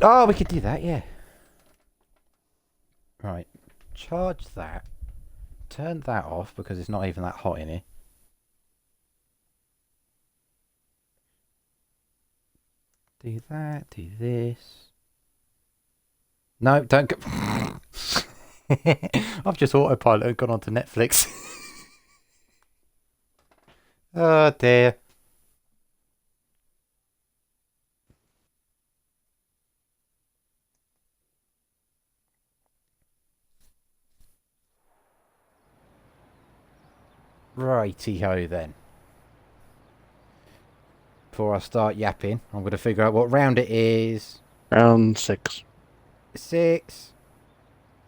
Oh, we could do that, yeah. Right. Charge that. Turn that off because it's not even that hot in here. Do that, do this. No, don't go. I've just autopilot and gone on to Netflix. Oh dear. Righty-ho then. Before I start yapping, I'm going to figure out what round it is. Round 6. 6.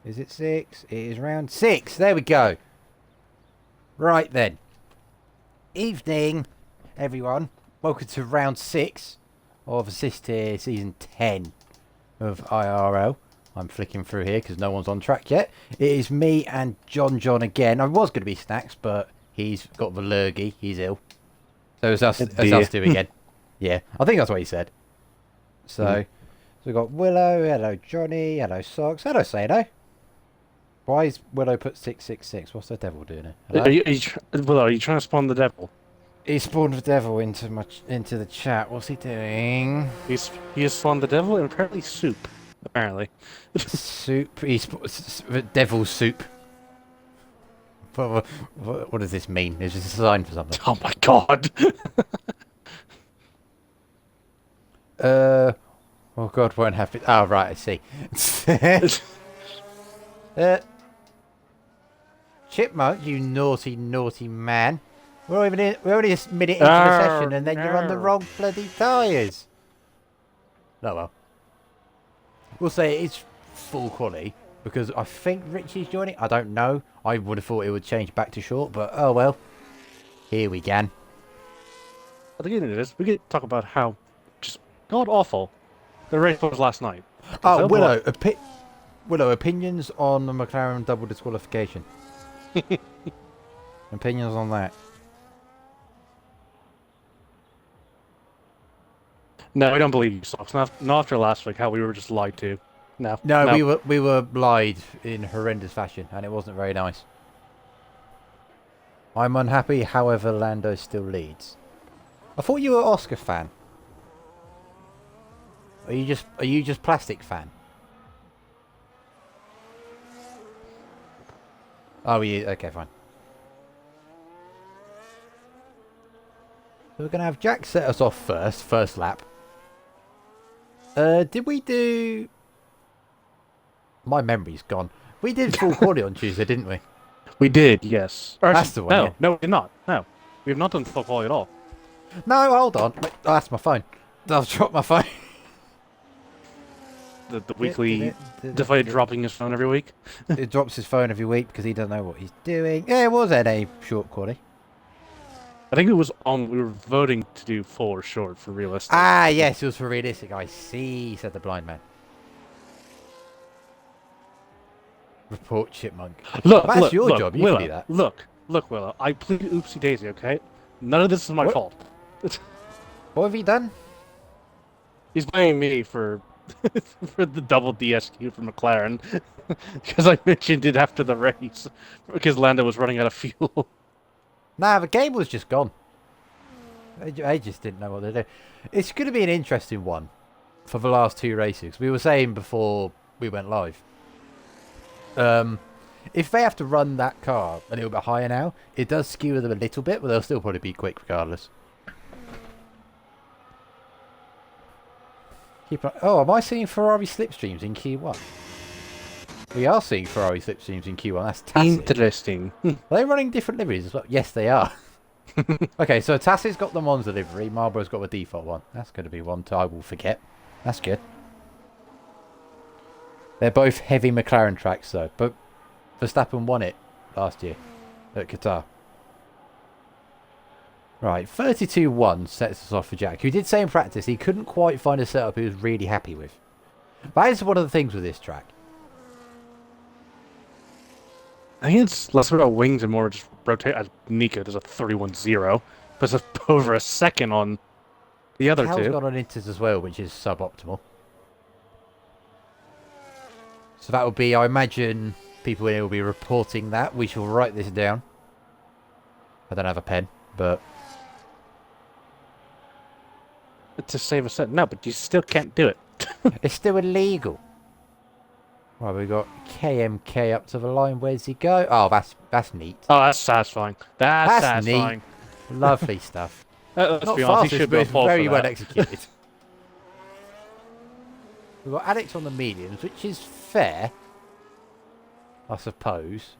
Is it 6? It is round 6. There we go. Right then. Evening, everyone. Welcome to round 6 of Assist Here Season 10 of IRL. I'm flicking through here because no one's on track yet. It is me and JohnJohn again. I was going to be Snacks, but he's got the lurgy. He's ill. So it's us two again. Yeah, I think that's what he said. So we've got Willow, hello Johnny, hello Socks, hello Sado. Why is Willow put 666? What's the devil doing here? Willow, are you trying to spawn the devil? He spawned the devil into the chat. What's he doing? He has spawned the devil and apparently soup. Apparently. Soup. Devil's soup. What does this mean? Is this a sign for something? Oh my god. Oh god, won't have it. Oh right, I see. Chipmunk, you naughty, naughty man. We're only a minute into the session and then you're on the wrong bloody tyres. Oh well. We'll say it's full quality because I think Richie's joining. I don't know. I would have thought it would change back to short, but oh well. Here we can. At the beginning of this, we could talk about how just god awful the race was last night. Oh, Willow, opinions on the McLaren double disqualification. Opinions on that. No, I don't believe you, Socks. Not after last week, how we were just lied to. No. We were lied in horrendous fashion, and it wasn't very nice. I'm unhappy, however, Lando still leads. I thought you were an Oscar fan. Are you just plastic fan? Oh, you okay? Fine. So we're gonna have Jack set us off first lap. Did we do? My memory's gone. We did full quality on Tuesday, didn't we? We did, yes. That's the one. No, yeah. no, we did not. No, we have not done full quality at all. No, hold on. Wait, oh, that's my phone. I've dropped my phone. The weekly Deflated dropping his phone every week. He drops his phone every week because he doesn't know what he's doing. Yeah, it was NA short quality. I think it was on. We were voting to do full or short for realistic. Ah, yes, it was for realistic. I see, said the blind man. Report Chipmunk. That's your job. You can do that. Look, Willow. I plead oopsie daisy. Okay, none of this is my fault. What have you done? He's blaming me for for the double DSQ for McLaren because I mentioned it after the race because Lando was running out of fuel. Nah, the game was just gone. I just didn't know what to do. It's going to be an interesting one for the last two races. We were saying before we went live. If they have to run that car a little bit higher now, it does skew them a little bit, but they'll still probably be quick regardless. Oh, am I seeing Ferrari slipstreams in Q1? We are seeing Ferrari slipstreams in Q1. That's tacit. Interesting. Are they running different liveries as well? Yes, they are. Okay, so Tassie's got the Monza livery. Marlboro's got the default one. That's going to be one I will forget. That's good. They're both heavy McLaren tracks, though. But Verstappen won it last year at Qatar. Right, 32-1 sets us off for Jack, who did say in practice he couldn't quite find a setup he was really happy with. That is one of the things with this track. I think it's less about wings and more just rotate. Nika, there's a 31-0, but it's over a second on the other two. Got on Inters as well, which is suboptimal. So that will be, I imagine, people will be reporting that. We shall write this down. I don't have a pen, but... To save a set. No, but you still can't do it. It's still illegal. Right, we got KMK up to the line. Where's he go? Oh, that's neat. Oh, that's satisfying. That's satisfying. Neat. Lovely stuff. Let's Not be honest, fastest, he should but be it's appalled very for well that. executed. We've got Alex on the mediums, which is fair, I suppose.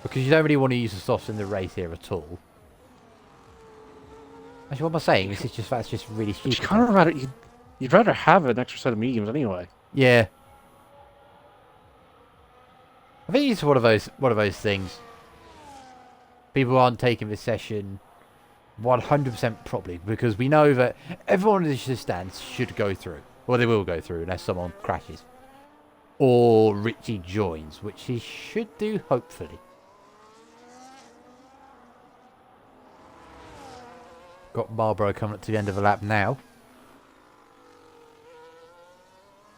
Because you don't really want to use the softs in the race here at all. Actually, what am I saying? That's just really stupid. You kind of rather you'd rather have an extra set of mediums anyway. Yeah. I think it's one of those things. People aren't taking this session 100% properly because we know that everyone in the stands should go through. Well, they will go through unless someone crashes. Or Richie joins, which he should do, hopefully. Got Marlboro coming up to the end of the lap now.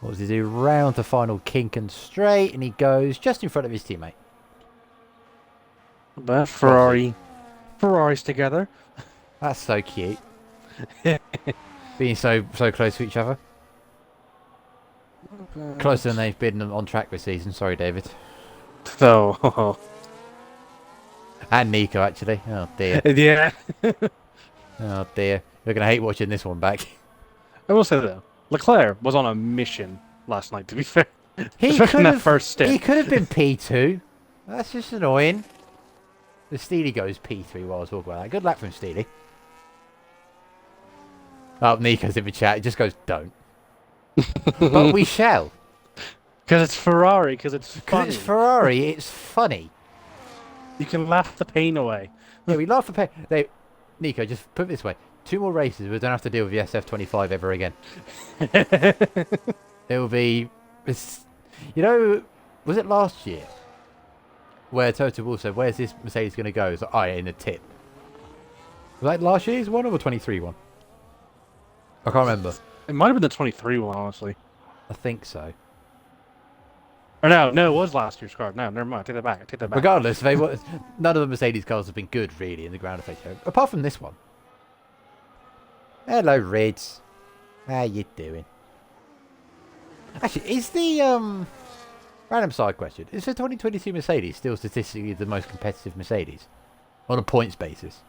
What does he do? Round the final kink and straight, and he goes just in front of his teammate. But Ferrari's together. That's so cute. Being so close to each other. Closer than they've been on track this season. Sorry, David. So. And Nico, actually. Oh, dear. Yeah. Oh, dear. You're going to hate watching this one back. I will say though, Leclerc was on a mission last night. To be fair, He especially in that first stint. He could have been P2. That's just annoying. The Steely goes P3 while I was talking about that. Good luck from Steely. Oh, Nico's in the chat. It just goes, don't. But we shall. Because it's Ferrari, because it's funny. Because it's Ferrari, it's funny. You can laugh the pain away. Yeah, we laugh the pain. Nico, just put it this way. 2 more races, we don't have to deal with the SF25 ever again. It will be... You know, was it last year? Where Toto Wolff said, where's this Mercedes going to go? It's like, oh, yeah, in the tip. Was that last year's one or the 23 one? I can't remember. It might have been the 23 one, honestly. I think so. Or no, it was last year's car. No, never mind. Take that back. Regardless, none of the Mercedes cars have been good, really, in the ground effect show. Apart from this one. Hello, Rids. How you doing? Actually, is the, random side question. Is the 2022 Mercedes still statistically the most competitive Mercedes? On a points basis?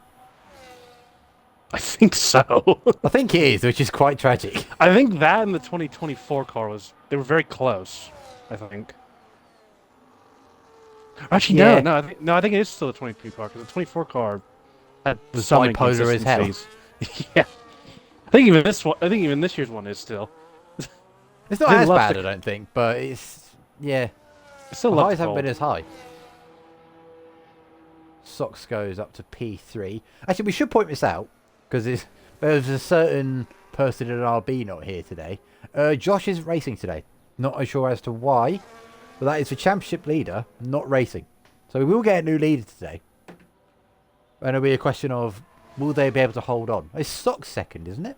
I think so. I think it is, which is quite tragic. I think that and the 2024 car they were very close, I think. Actually, Yeah. I think it is still the 23 car, because the 24 car had Was some bipolar as hell. inconsistencies. Yeah. I think even this year's one is still. It's not Didn't as love bad, the- I don't think, but it's... Yeah. I still The love highs the haven't been Bolt. as high. Sox goes up to P3. Actually, we should point this out, because there's a certain person in RB not here today. Josh is racing today. Not sure as to why, but that is the championship leader not racing. So we will get a new leader today. And it'll be a question of, will they be able to hold on? It's Sox second, isn't it?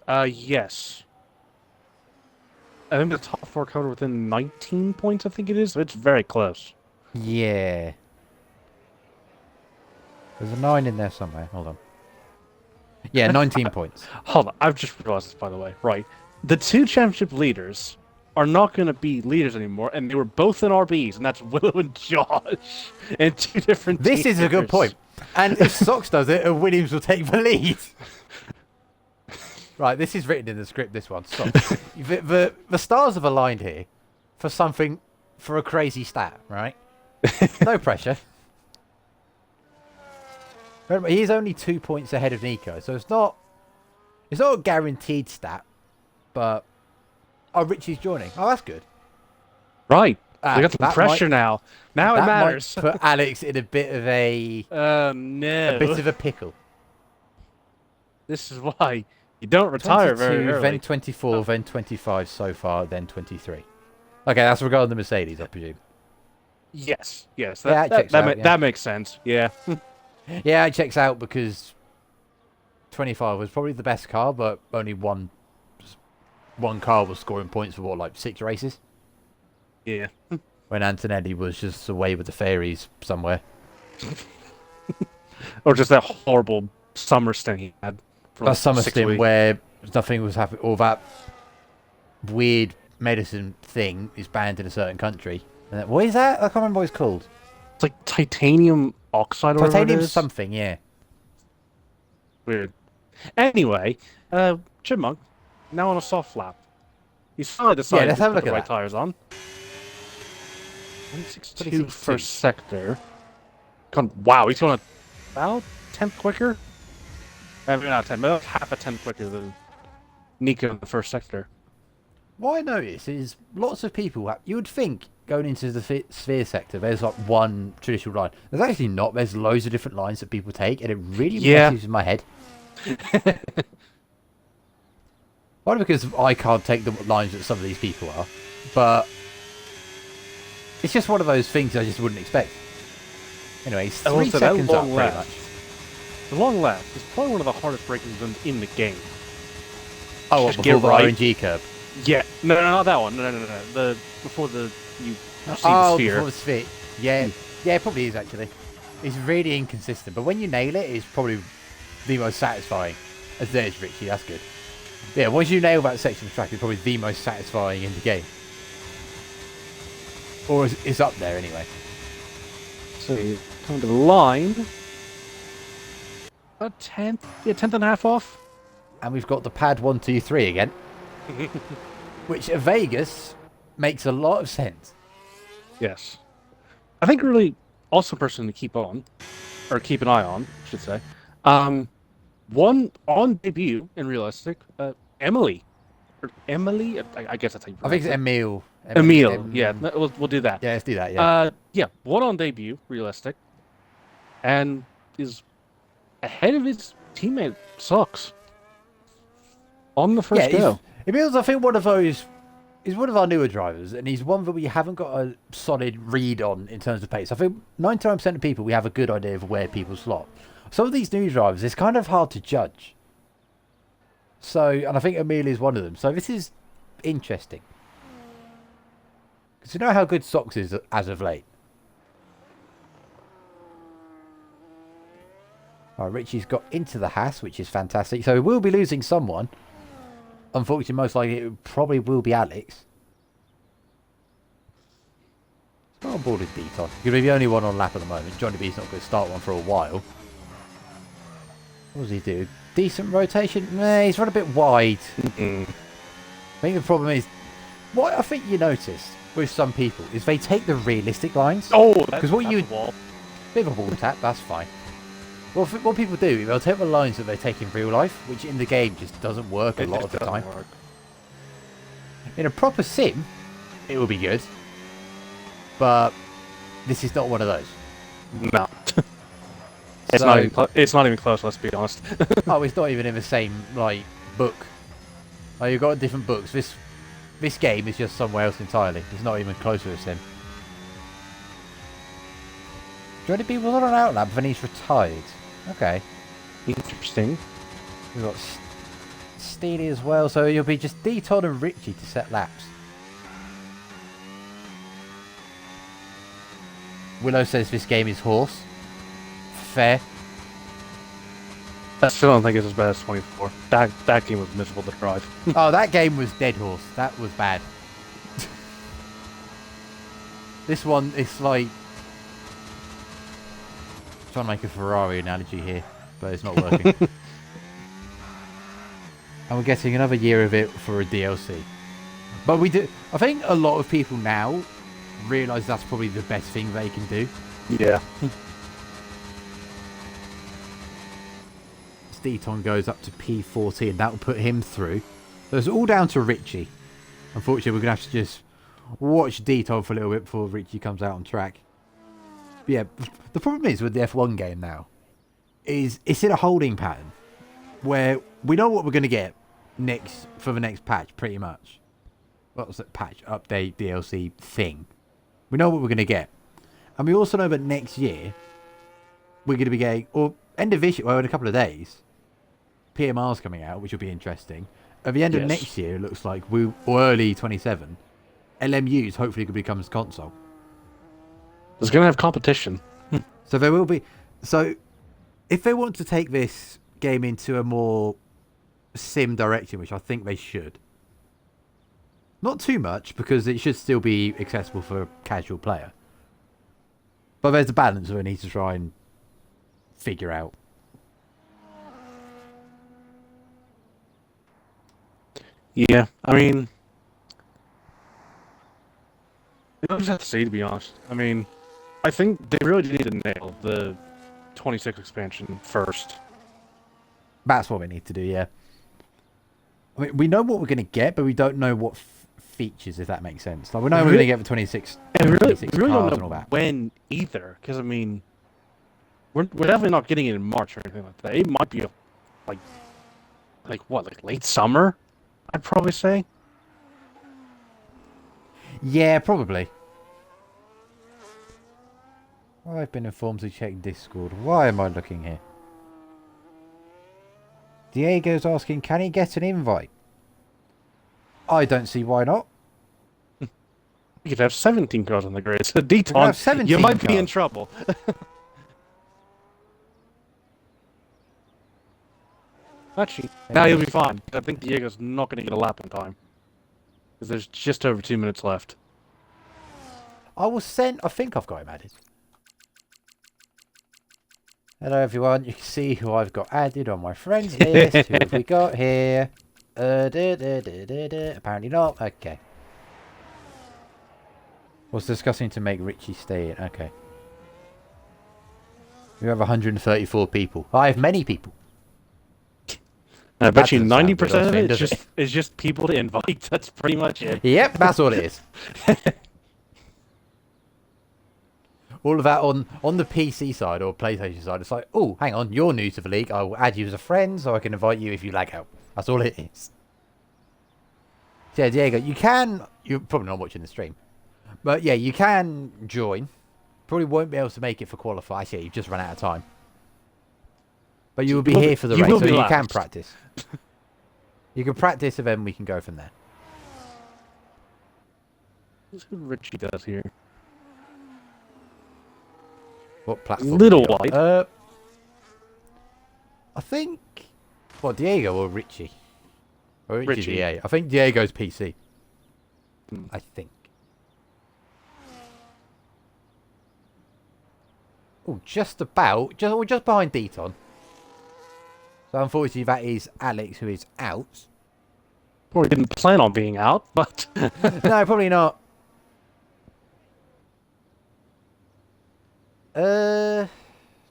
Yes. I think the top 4 car within 19 points, I think it is. It's very close. Yeah. There's a 9 in there somewhere. Hold on. Yeah, 19 points. Hold on, I've just realized this, by the way. Right. The 2 championship leaders are not going to be leaders anymore, and they were both in RBs, and that's Willow and Josh, and 2 different This team is a good leaders. point. And if Sox does it, Williams will take the lead. Right, this is written in the script, this one. Stop. The stars have aligned here for a crazy stat, right? No pressure. Remember, he's only 2 points ahead of Nico, so it's not a guaranteed stat, but... Oh, Richie's joining. Oh, that's good. Right. Ah, They got the that pressure now. Now it That matters. might put Alex in a bit of a No. bit of a pickle. This is why you don't retire 22, very early. then 24, then 25 so far, then 23. Okay, that's regarding the Mercedes, I presume. Yes. Yeah, it checks out, yeah. That makes sense. Yeah. Yeah, it checks out because 25 was probably the best car, but only one one car was scoring points for what, like 6 races? Yeah. When Antonelli was just away with the fairies somewhere. Or just that horrible summer stint he had. For That like summer 6 stint weeks. where nothing was happening, or that weird medicine thing is banned in a certain country. And what is that? I can't remember what it's called. It's like titanium oxide or whatever it Titanium is. something, yeah. Weird. Anyway, Chipmunk, now on a soft lap. He's finally decided let's to have a put look the at right that. tires on. 162 26.2. first sector. Wow, he's going about 10th quicker? Maybe not 10, but half a 10th quicker than Nico in the first sector. What I notice is lots of people, you would think going into the sphere sector, there's like one traditional line. There's actually not. There's loads of different lines that people take, and it really messes with my head. Probably because I can't take the lines that some of these people are, but it's just one of those things I just wouldn't expect. Anyway, it's 3 seconds up, pretty much. The long lap is probably one of the hardest braking zones in the game. Oh, what, before the RNG curve? Yeah. No, not that one. No. Before you see the sphere. Before the sphere. Yeah, yeah, it probably is, actually. It's really inconsistent, but when you nail it, it's probably the most satisfying. As there's Richie, that's good. Yeah, once you nail that section of track, it's probably the most satisfying in the game. Or it's up there, anyway. So you come to the line. A tenth? Yeah, 10th and a half off. And we've got the pad 1, 2, 3 again. Which at Vegas makes a lot of sense. Yes. I think really also a person to keep on, or keep an eye on, I should say. One on debut in realistic, Emily. Or Emily? I guess that's how you pronounce it. I think it's Emile. Emile, yeah. We'll do that. Yeah, let's do that, yeah. Yeah, one on debut, realistic. And is ahead of his teammate, Sucks. On the first go. Emile's, I think, one of those... He's one of our newer drivers, and he's one that we haven't got a solid read on in terms of pace. I think 99% of people, we have a good idea of where people slot. Some of these new drivers, it's kind of hard to judge. So, and I think Emile is one of them. So this is interesting. Because you know how good Socks is as of late. Alright, Richie's got into the Haas, which is fantastic. So we will be losing someone. Unfortunately, most likely it probably will be Alex. It's not on board with Deton. He'll be the only one on lap at the moment. Johnny B's not going to start one for a while. What does he do? Decent rotation? Nah, he's run a bit wide. I think the problem is, what I think you notice with some people is they take the realistic lines. Oh, because what you wall. Bit of a wall tap, that's fine. What people do, they'll take the lines that they take in real life, which in the game just doesn't work a lot of the time. In a proper sim, it will be good, but this is not one of those. No. It's not even close, let's be honest. Oh, it's not even in the same book. Oh, you've got different books. This game is just somewhere else entirely. It's not even close to a sim. Johnny B was on an outlap, but then he's retired. Okay. Interesting. We've got Steely as well, so you'll be just Deton and Richie to set laps. Willow says this game is horse. Fair. I still don't think it's as bad as 24. That game was miserable to drive. Oh, that game was dead horse. That was bad. This one, it's like... trying to make a Ferrari analogy here, but it's not working. And we're getting another year of it for a DLC. But we do... I think a lot of people now realise that's probably the best thing they can do. Yeah. Deton goes up to P14, and that will put him through. So it's all down to Richie. Unfortunately, we're going to have to just watch Deton for a little bit before Richie comes out on track. But yeah, the problem is with the F1 game now, is it's in a holding pattern where we know what we're going to get next for the next patch, pretty much. What's that patch, update, DLC thing? We know what we're going to get. And we also know that next year, we're going to be getting, or end of this year, well, in a couple of days, PMR's coming out, which will be interesting. at the end of Yes. next year, it looks like or early 27, LMUs hopefully could become console. It's going to have competition. So there will be. So if they want to take this game into a more sim direction, which I think they should, not too much because it should still be accessible for a casual player. But there's a balance that we need to try and figure out. Yeah, I mean, we'll just have to see, to be honest. I mean, I think they really do need to nail the 26 expansion first. That's what we need to do, yeah. I mean, we know what we're going to get, but we don't know what features, if that makes sense. Like, we know we're going to get the 26, and 26 we really cars don't and all know that. when either, because, I mean, we're definitely not getting it in March or anything like that. It might be, like late summer, I'd probably say. Yeah, probably. I've been informed to check Discord. Why am I looking here? Diego's asking, can he get an invite? I don't see why not. You could have 17 cars on the grid. So, have Deton, 17 you might be in cars. trouble. Actually, now you'll be fine. I think Diego's not going to get a lap in time. Because there's just over 2 minutes left. I will send... I think I've got him added. Hello everyone, you can see who I've got added on my friends list. Who have we got here? Apparently not. Okay. Was discussing to make Richie stay in. Okay. We have 134 people. I have many people. I bet you doesn't sound 90% good on of screen, it does is just people to invite. That's pretty much it. Yep, that's all it is. All of that on the PC side or PlayStation side, it's like, oh, hang on, you're new to the league. I will add you as a friend so I can invite you if you lag out. That's all it is. So, yeah, Diego, you're probably not watching the stream, but yeah, you can join. Probably won't be able to make it for qualify. Yeah, you've just run out of time. But you will be here for the race, so you can practice. You can practice and then we can go from there. Let's see what Richie does here. What platform? Little wide. I think... What, Diego or Richie? Or Richie. DA. I think Diego's PC. I think. Oh, just about. Just behind Deton. So unfortunately that is Alex who is out. Probably didn't plan on being out, but... No, probably not. Trying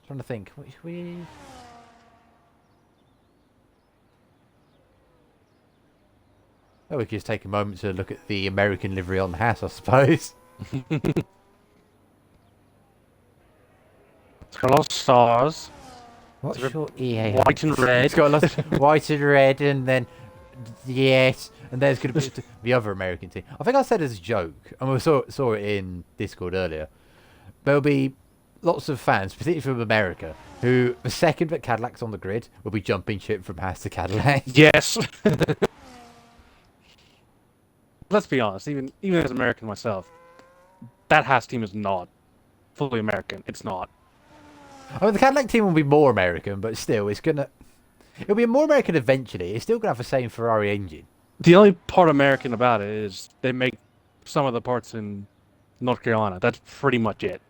to think. Which we... Oh, we could just take a moment to look at the American livery on the house, I suppose. It's got a lot of stars. What's your EA? White and red. It's got a lot of white and red, and then yes, and there's going to be the other American team. I think I said as a joke, and we saw it in Discord earlier. There'll be lots of fans, particularly from America, who the second that Cadillac's on the grid will be jumping ship from house to Cadillac. Yes. Let's be honest, even as American myself, that Haas team is not fully American. It's not. I mean, the Cadillac team will be more American, but still, it'll be more American eventually. It's still gonna have the same Ferrari engine. The only part American about it is they make some of the parts in North Carolina. That's pretty much it.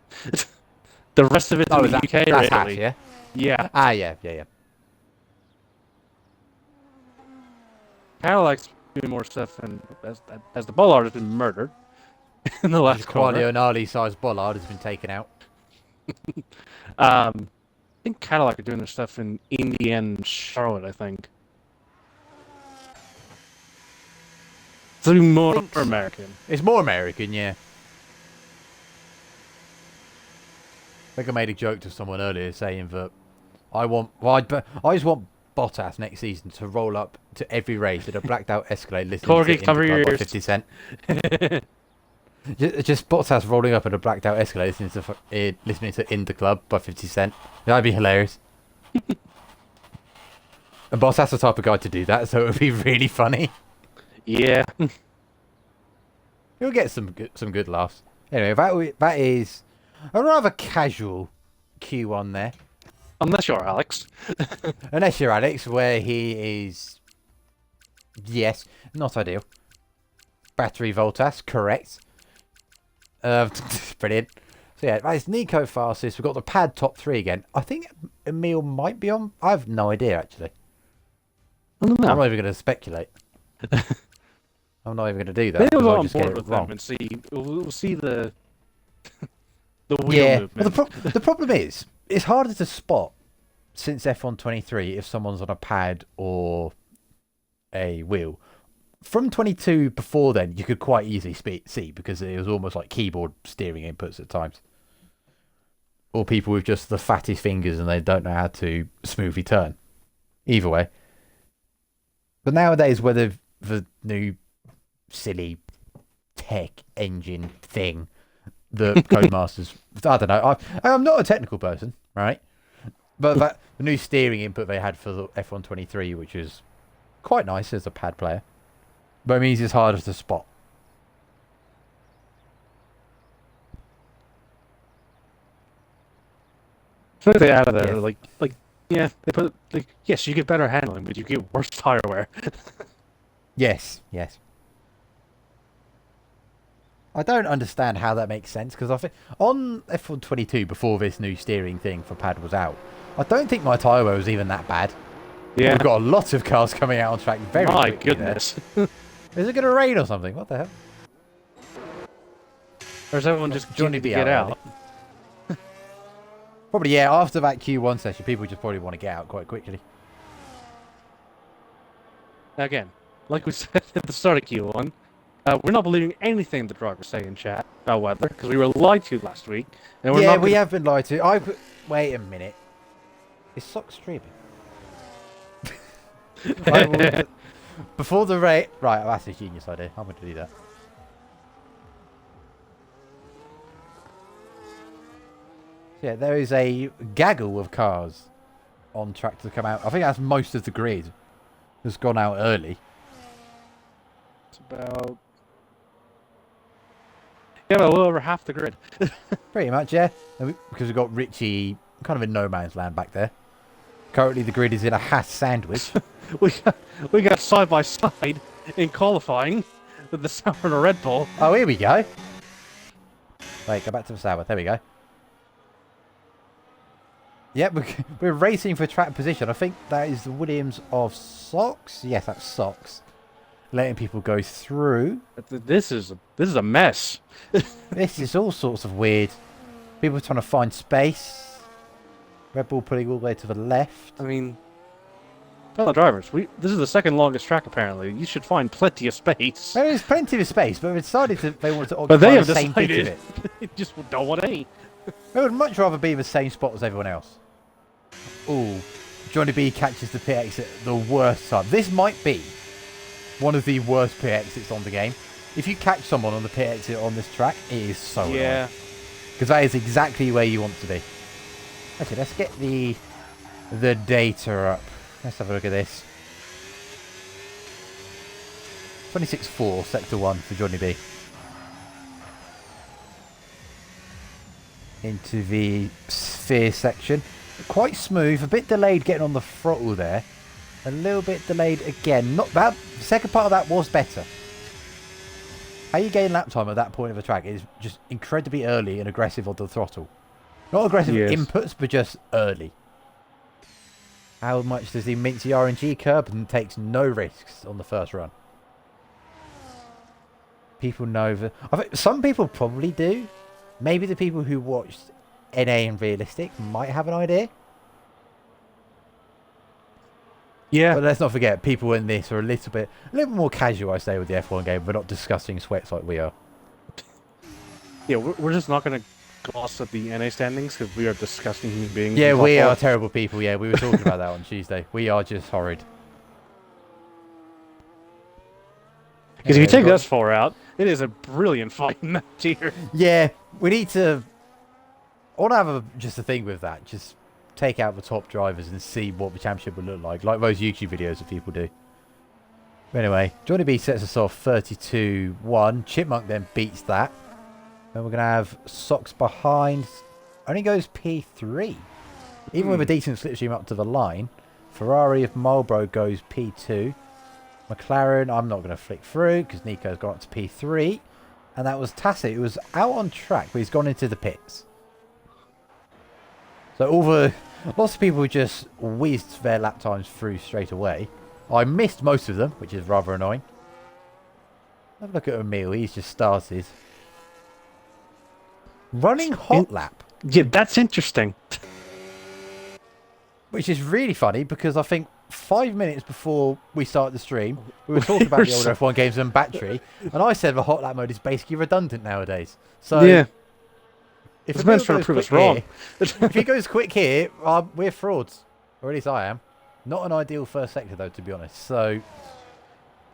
The rest of it's in the UK or that's Italy. Haas, yeah? Yeah. Ah, yeah. Cadillac's doing more stuff, and as the Bollard has been murdered in the last corner. Quaglio and Ali-sized bollard has been taken out. I think Cadillac are doing their stuff in Indiana and Charlotte, I think. So more American. It's more American, yeah. I think I made a joke to someone earlier saying that I just want Bottas next season to roll up to every race in a blacked out Escalade listening to cover your by ears. 50 Cent. Just Bottas rolling up in a blacked out Escalade listening to In the Club by 50 Cent. That'd be hilarious. And Boss, that's the type of guy to do that, so it would be really funny. Yeah. You'll get some good laughs. Anyway, that is a rather casual Q1 there. Unless you're Alex. Unless you're Alex, where he is... Yes, not ideal. Battery Voltas, correct. Brilliant. So yeah, that is Nico fastest. We've got the pad top 3 again. I think Emil might be on. I have no idea, actually. I don't know. I'm not even going to speculate. I'm not even going to do that. Maybe we'll I'll go on just get board it with wrong. them and see. We'll see the wheel Yeah, movement. well, the problem is, it's harder to spot since F1 23 if someone's on a pad or a wheel. From 22 before then, you could quite easily see because it was almost like keyboard steering inputs at times. Or people with just the fattest fingers and they don't know how to smoothly turn. Either way. But nowadays, whether the new silly tech engine thing, the Codemasters, I don't know. I'm not a technical person, right? But the new steering input they had for the F1 23, which is quite nice as a pad player. But it means it's harder to spot. So they added that, Yeah. yeah, they put yes, you get better handling, but you get worse tire wear. Yes. I don't understand how that makes sense because I think on F1 22 before this new steering thing for pad was out, I don't think my tyre wear was even that bad. Yeah. We've got a lot of cars coming out on track very My quickly goodness. there. Is it going to rain or something? What the hell? Or is everyone just Johnny keen to B get out, out? Probably, yeah. After that Q1 session, people just probably want to get out quite quickly. Again, like we said at the start of Q1, we're not believing anything the drivers say in chat about weather because we were lied to last week. And we're Yeah, not we have been lied to. Wait a minute. Is Sock streaming? Before the rain... Right, that's a genius idea. I'm going to do that. Yeah, there is a gaggle of cars on track to come out. I think that's most of the grid has gone out early. It's about... Yeah, about a little over half the grid. Pretty much, yeah. Because we've got Richie kind of in no man's land back there. Currently, the grid is in a hash sandwich. we got side by side in qualifying with the Sauer and the Red Bull. Oh, here we go. Wait, go back to the Sauer. There we go. Yep, we're racing for track position. I think that is the Williams of Socks. Yes, that's Socks. Letting people go through. This is a mess. This is all sorts of weird. People trying to find space. Red Bull pulling all the way to the left. I mean, fellow drivers, this is the second longest track apparently. You should find plenty of space. There is plenty of space, but they want to occupy But they have the same bit of decided it. they just don't want any. They would much rather be in the same spot as everyone else. Ooh, Johnny B catches the pit exit at the worst time. This might be one of the worst pit exits on the game. If you catch someone on the pit exit on this track, it is so annoying. Because that is exactly where you want to be. Okay, let's get the data up. Let's have a look at this. 26.4, Sector 1 for Johnny B. Into the sphere section. Quite smooth, a bit delayed getting on the throttle there. A little bit delayed again. Not that. The second part of that was better. How you gain lap time at that point of the track is just incredibly early and aggressive on the throttle. Not aggressive inputs, but just early. How much does he mince the RNG curb and takes no risks on the first run? People know that. I think some people probably do. Maybe the people who watched NA and Realistic might have an idea. Yeah. But let's not forget, people in this are a little bit more casual, I say, with the F1 game. We're not discussing sweats like we are. Yeah, we're just not going to gloss at the NA standings because we are disgusting human beings. Yeah, we are terrible people. Yeah, we were talking about that on Tuesday. We are just horrid. Because if you take us far out, it is a brilliant fight match here. Yeah, we need to... I want to have just a thing with that. Just take out the top drivers and see what the championship would look like those YouTube videos that people do. But anyway, Johnny B sets us off 32-1. Chipmunk then beats that. Then we're going to have Socks behind. Only goes P3. Even with a decent slipstream up to the line. Ferrari of Marlboro goes P2. McLaren, I'm not going to flick through because Nico's gone up to P3. And that was Tassit, who was out on track, but he's gone into the pits. So lots of people just whizzed their lap times through straight away. I missed most of them, which is rather annoying. Have a look at Emil, he's just started. Running hot lap. Yeah, that's interesting. Which is really funny because I think 5 minutes before we started the stream, we were talking about the older F1 games and battery, and I said the hot lap mode is basically redundant nowadays. So yeah, if it's meant to prove us wrong. If he goes quick here, we're frauds, or at least I am. Not an ideal first sector though, to be honest. So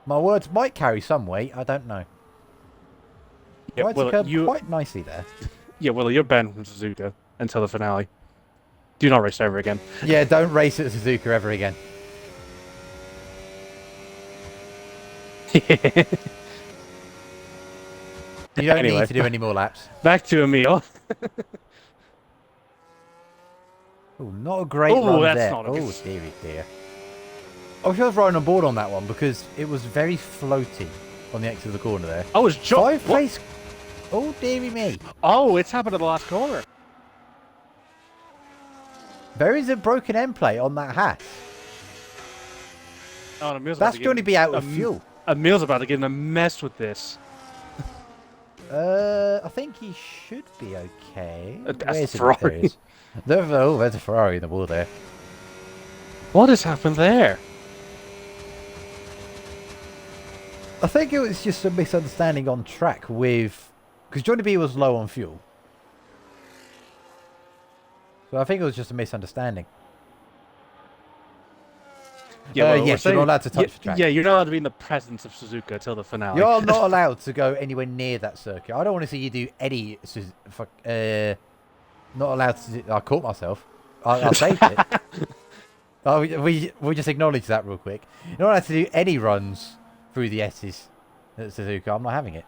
my words might carry some weight. I don't know. Yeah, Rides the curb quite nicely there. Yeah, well, you're banned from Suzuka until the finale. Do not race ever again. Yeah, don't race at Suzuka ever again. You don't need to do any more laps. Back to Emil. Oh, not a great run that's there. not a Oh, dearie dear. I was just riding on board on that one because it was very floaty on the exit of the corner there. Oh, it's Five place. Oh, dearie me. Oh, it's happened at the last corner. There is a broken end plate on that hat. Oh, and Emil's That's going to be out of fuel. Emil's about to get in a mess with this. I think he should be okay. That's Where's a Ferrari. There's a Ferrari in the wall there. What has happened there? I think it was just a misunderstanding on track with... Because Johnny B was low on fuel. So I think it was just a misunderstanding. Yeah, yes, you're not allowed to touch the track. Yeah, you're not allowed to be in the presence of Suzuka till the finale. You're not allowed to go anywhere near that circuit. I don't want to see you do any... not allowed to... I caught myself. I'll save it. We'll just acknowledge that real quick. You're not allowed to do any runs through the S's at Suzuka. I'm not having it.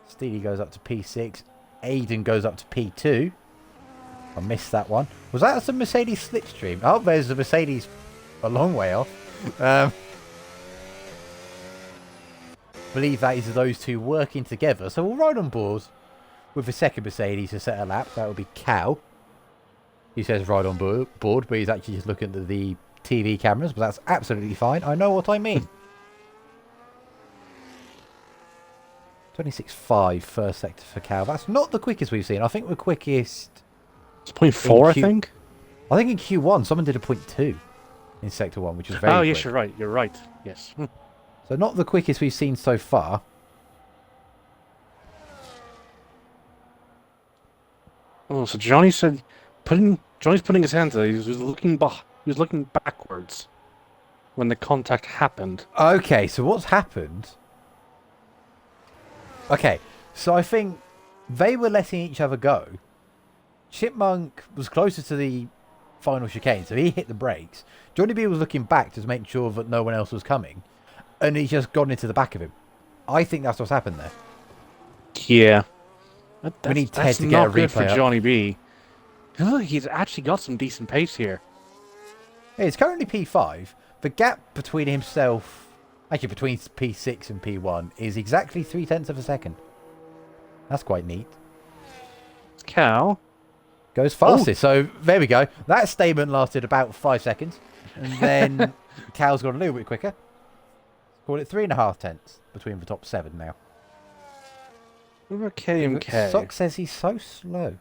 Steely goes up to P6. Aiden goes up to P2. I missed that one. Was that some Mercedes slipstream? Oh, there's a Mercedes a long way off. Believe that is those two working together. So we'll ride on board with the second Mercedes to set a lap. That will be Cal. He says ride on board, but he's actually just looking at the TV cameras. But that's absolutely fine. I know what I mean. 26.5 first sector for Cal. That's not the quickest we've seen. I think the quickest... It's 0.4, I think. I think in Q1 someone did a 0.2 in Sector 1, which was very Oh, quick. yes, you're right. You're right. Yes. So not the quickest we've seen so far. Oh, so Johnny said, Johnny's putting his hands there. He was looking backwards when the contact happened. Okay, so what's happened? Okay, so I think they were letting each other go. Chipmunk was closer to the final chicane, so he hit the brakes. Johnny B was looking back to make sure that no one else was coming, and he's just gone into the back of him. I think that's what's happened there. Yeah. We need Ted to get a replay for up. Johnny B. Look, he's actually got some decent pace here. Yeah, it's currently P5. The gap between himself, actually between P6 and P1, is exactly 0.3 of a second. That's quite neat. It's Cal. Goes fastest. So there we go. That statement lasted about 5 seconds. And then Cal's gone a little bit quicker. Call it 3.5 between the top 7 now. What about KMK? Sock says he's so slow.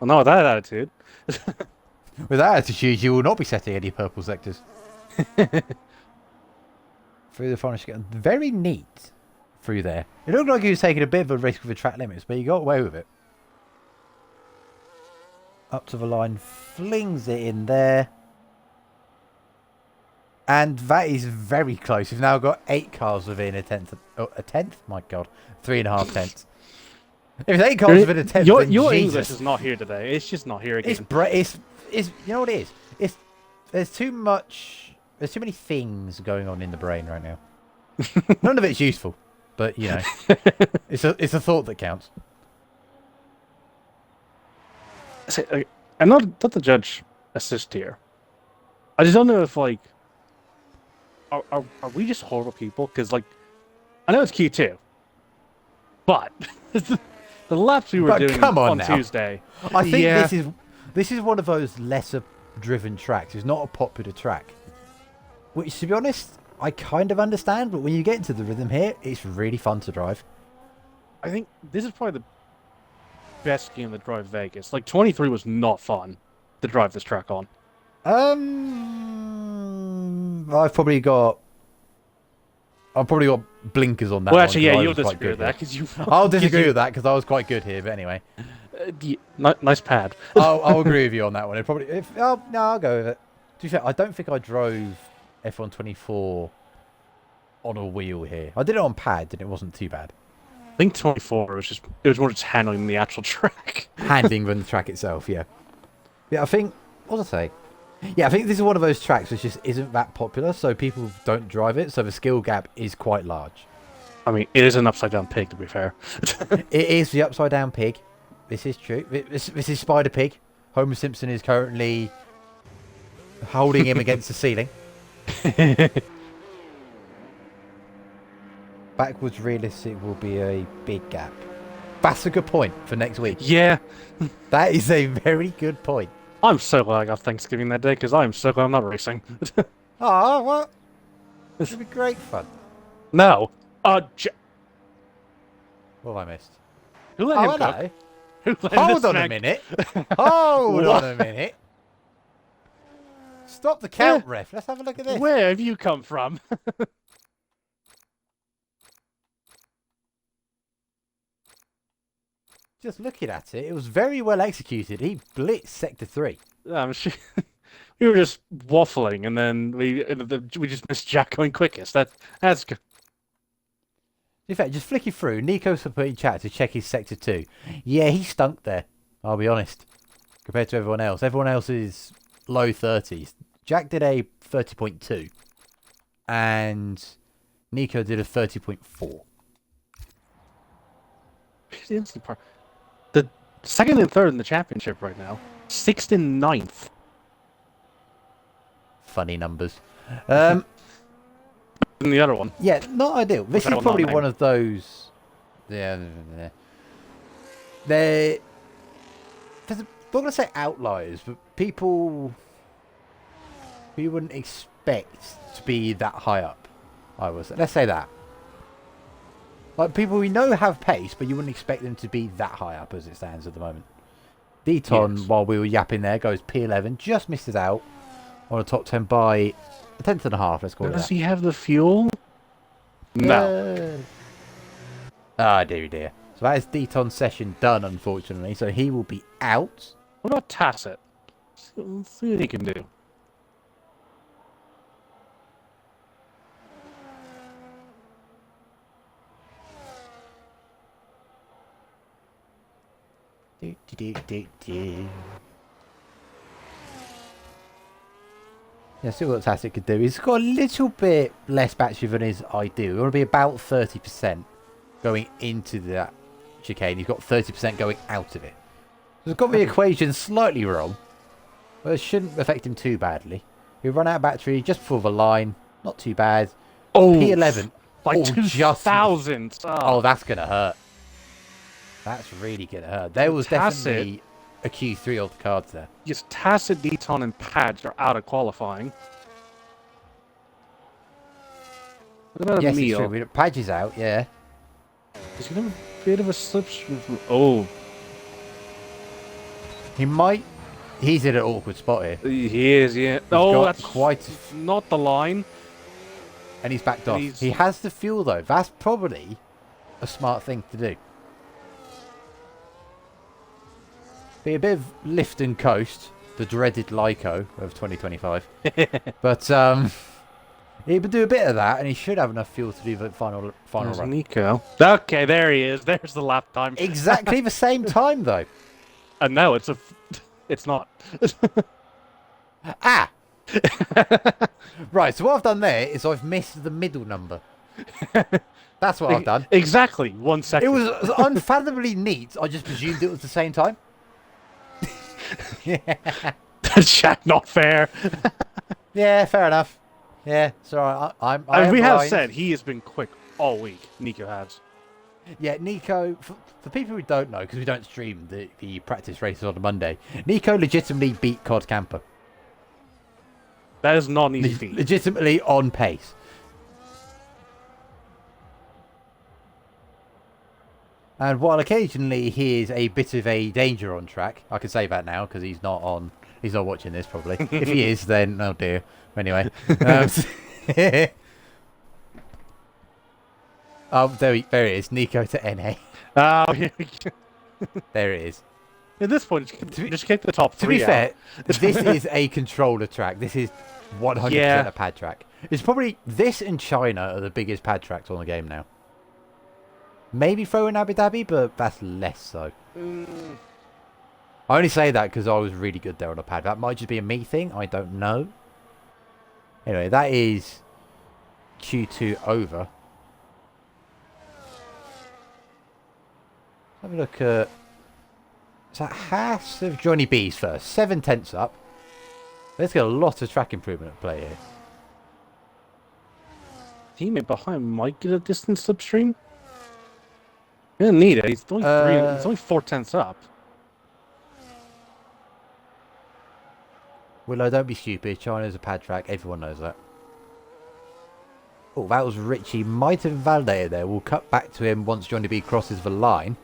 Well, not with that attitude. With that attitude, you will not be setting any purple sectors. Through the final chicane. Very neat through there. It looked like he was taking a bit of a risk with the track limits, but he got away with it. Up to the line, flings it in there. And that is very close. We've now got 8 cars within a tenth. Oh, a tenth? My God. 3.5 tenths. If it ain't cars with an attempt, Your then English Jesus. is not here today. It's just not here again. It's you know what it is? There's too many things going on in the brain right now. None of it's useful, but you know, it's a thought that counts. I'm not the judge assist here. I just don't know if like are we just horrible people? Because like I know it's Q2, but the laps we were doing on Tuesday. I think this is one of those lesser driven tracks. It's not a popular track, which to be honest I kind of understand. But when you get into the rhythm here, it's really fun to drive. I think this is probably the best game to drive Vegas. Like 23 was not fun to drive this track on. I've probably got blinkers on that. Well, actually, one, yeah, you'll disagree with that because you. I'll disagree with that because I was quite good here. But anyway, nice pad. I'll agree with you on that one. I'll go with it. To be fair, I don't think I drove F124 on a wheel here. I did it on pad and it wasn't too bad. I think 24 was more just handling the actual track. Handling than the track itself, yeah. Yeah, I think what was I say? Yeah, I think this is one of those tracks which just isn't that popular, so people don't drive it, so the skill gap is quite large. I mean, it is an upside-down pig, to be fair. It is the upside-down pig. This is true. This is Spider Pig. Homer Simpson is currently holding him against the ceiling. Backwards realistic will be a big gap. That's a good point for next week. Yeah. That is a very good point. I'm so glad I got Thanksgiving that day, because I'm so glad I'm not racing. Oh, what? It'll be great fun. No. What have I missed? Who let him cook? Who let Hold on a minute. Hold on a minute. Stop the count, ref. Let's have a look at this. Where have you come from? Just looking at it, it was very well executed. He blitzed Sector 3. I'm sure we were just waffling, and then we just missed Jack going quickest. That's good. In fact, just flicking through, Nico's put in chat to check his Sector 2. Yeah, he stunk there, I'll be honest, compared to everyone else. Everyone else is low 30s. Jack did a 30.2, and Nico did a 30.4. The second and third in the championship right now. 6th and 9th. Funny numbers. And the other one. Yeah, not ideal. This is probably one of those. Yeah, they're not gonna say outliers, but people who wouldn't expect to be that high up. Let's say that. Like people we know have pace, but you wouldn't expect them to be that high up as it stands at the moment. Deton, yes. While we were yapping there, goes P11, just misses out on a top 10 by a tenth and a half. Let's call it that. Does he have the fuel? No. Dear. So that is Deton's session done, unfortunately. So he will be out. What about Tacit? Let's see what he can do. Yeah, see what Tacit could do. He's got a little bit less battery than his ideal. We want to be about 30% going into that chicane. He's got 30% going out of it. So he's got the equation slightly wrong, but it shouldn't affect him too badly. He'll run out of battery just before the line. Not too bad. Oh, P11. Like 2,000. Oh, that's going to hurt. That's really going to hurt. There was definitely a Q3 off the cards there. Yes, Tacit, Deton, and Padge are out of qualifying. What about Emil? Emil? It's true. Padge is out, yeah. Is he going to have a bit of a slipstream? Oh. He might. He's in an awkward spot here. He is, yeah. That's quite not the line. And he's backed off. He has the fuel, though. That's probably a smart thing to do. Be a bit of lift and coast, the dreaded Lyco of 2025. But He would do a bit of that, and he should have enough fuel to do the final There's run. Nico. Okay, there he is. There's the lap time. Exactly the same time, though. And no, it's not. Ah! Right, so what I've done there is I've missed the middle number. That's what I've done. Exactly, 1 second. It was unfathomably neat. I just presumed it was the same time. That's not fair. Yeah, fair enough. Yeah, so I As we have blind. said, he has been quick all week. Nico has. Yeah, Nico, for people who don't know, because we don't stream the practice races on a Monday, Nico legitimately beat Cod Camper. That is not an easy feat. Legitimately on pace. And while occasionally he is a bit of a danger on track, I can say that now because he's not watching this probably. If he is, then oh dear. Anyway, oh there it is, Nico to NA. Oh, here we go. There it is. At this point, just kick the top To three be fair, this is a controller track. This is 100% a pad track. It's probably this and China are the biggest pad tracks on the game now. Maybe throw in Abu Dhabi, but that's less so. I only say that because I was really good there on a pad. That might just be a me thing. I don't know. Anyway, that is Q2 over. Have a look at... Is that Haas of Johnny B's first? 7 tenths up. Let's get a lot of track improvement at play here. Teammate behind might get a distance upstream. He doesn't need it. He's only He's only 4 tenths up. Willow, don't be stupid. China's a pad track. Everyone knows that. Oh, that was Richie. Might have invalidated there. We'll cut back to him once Johnny B crosses the line.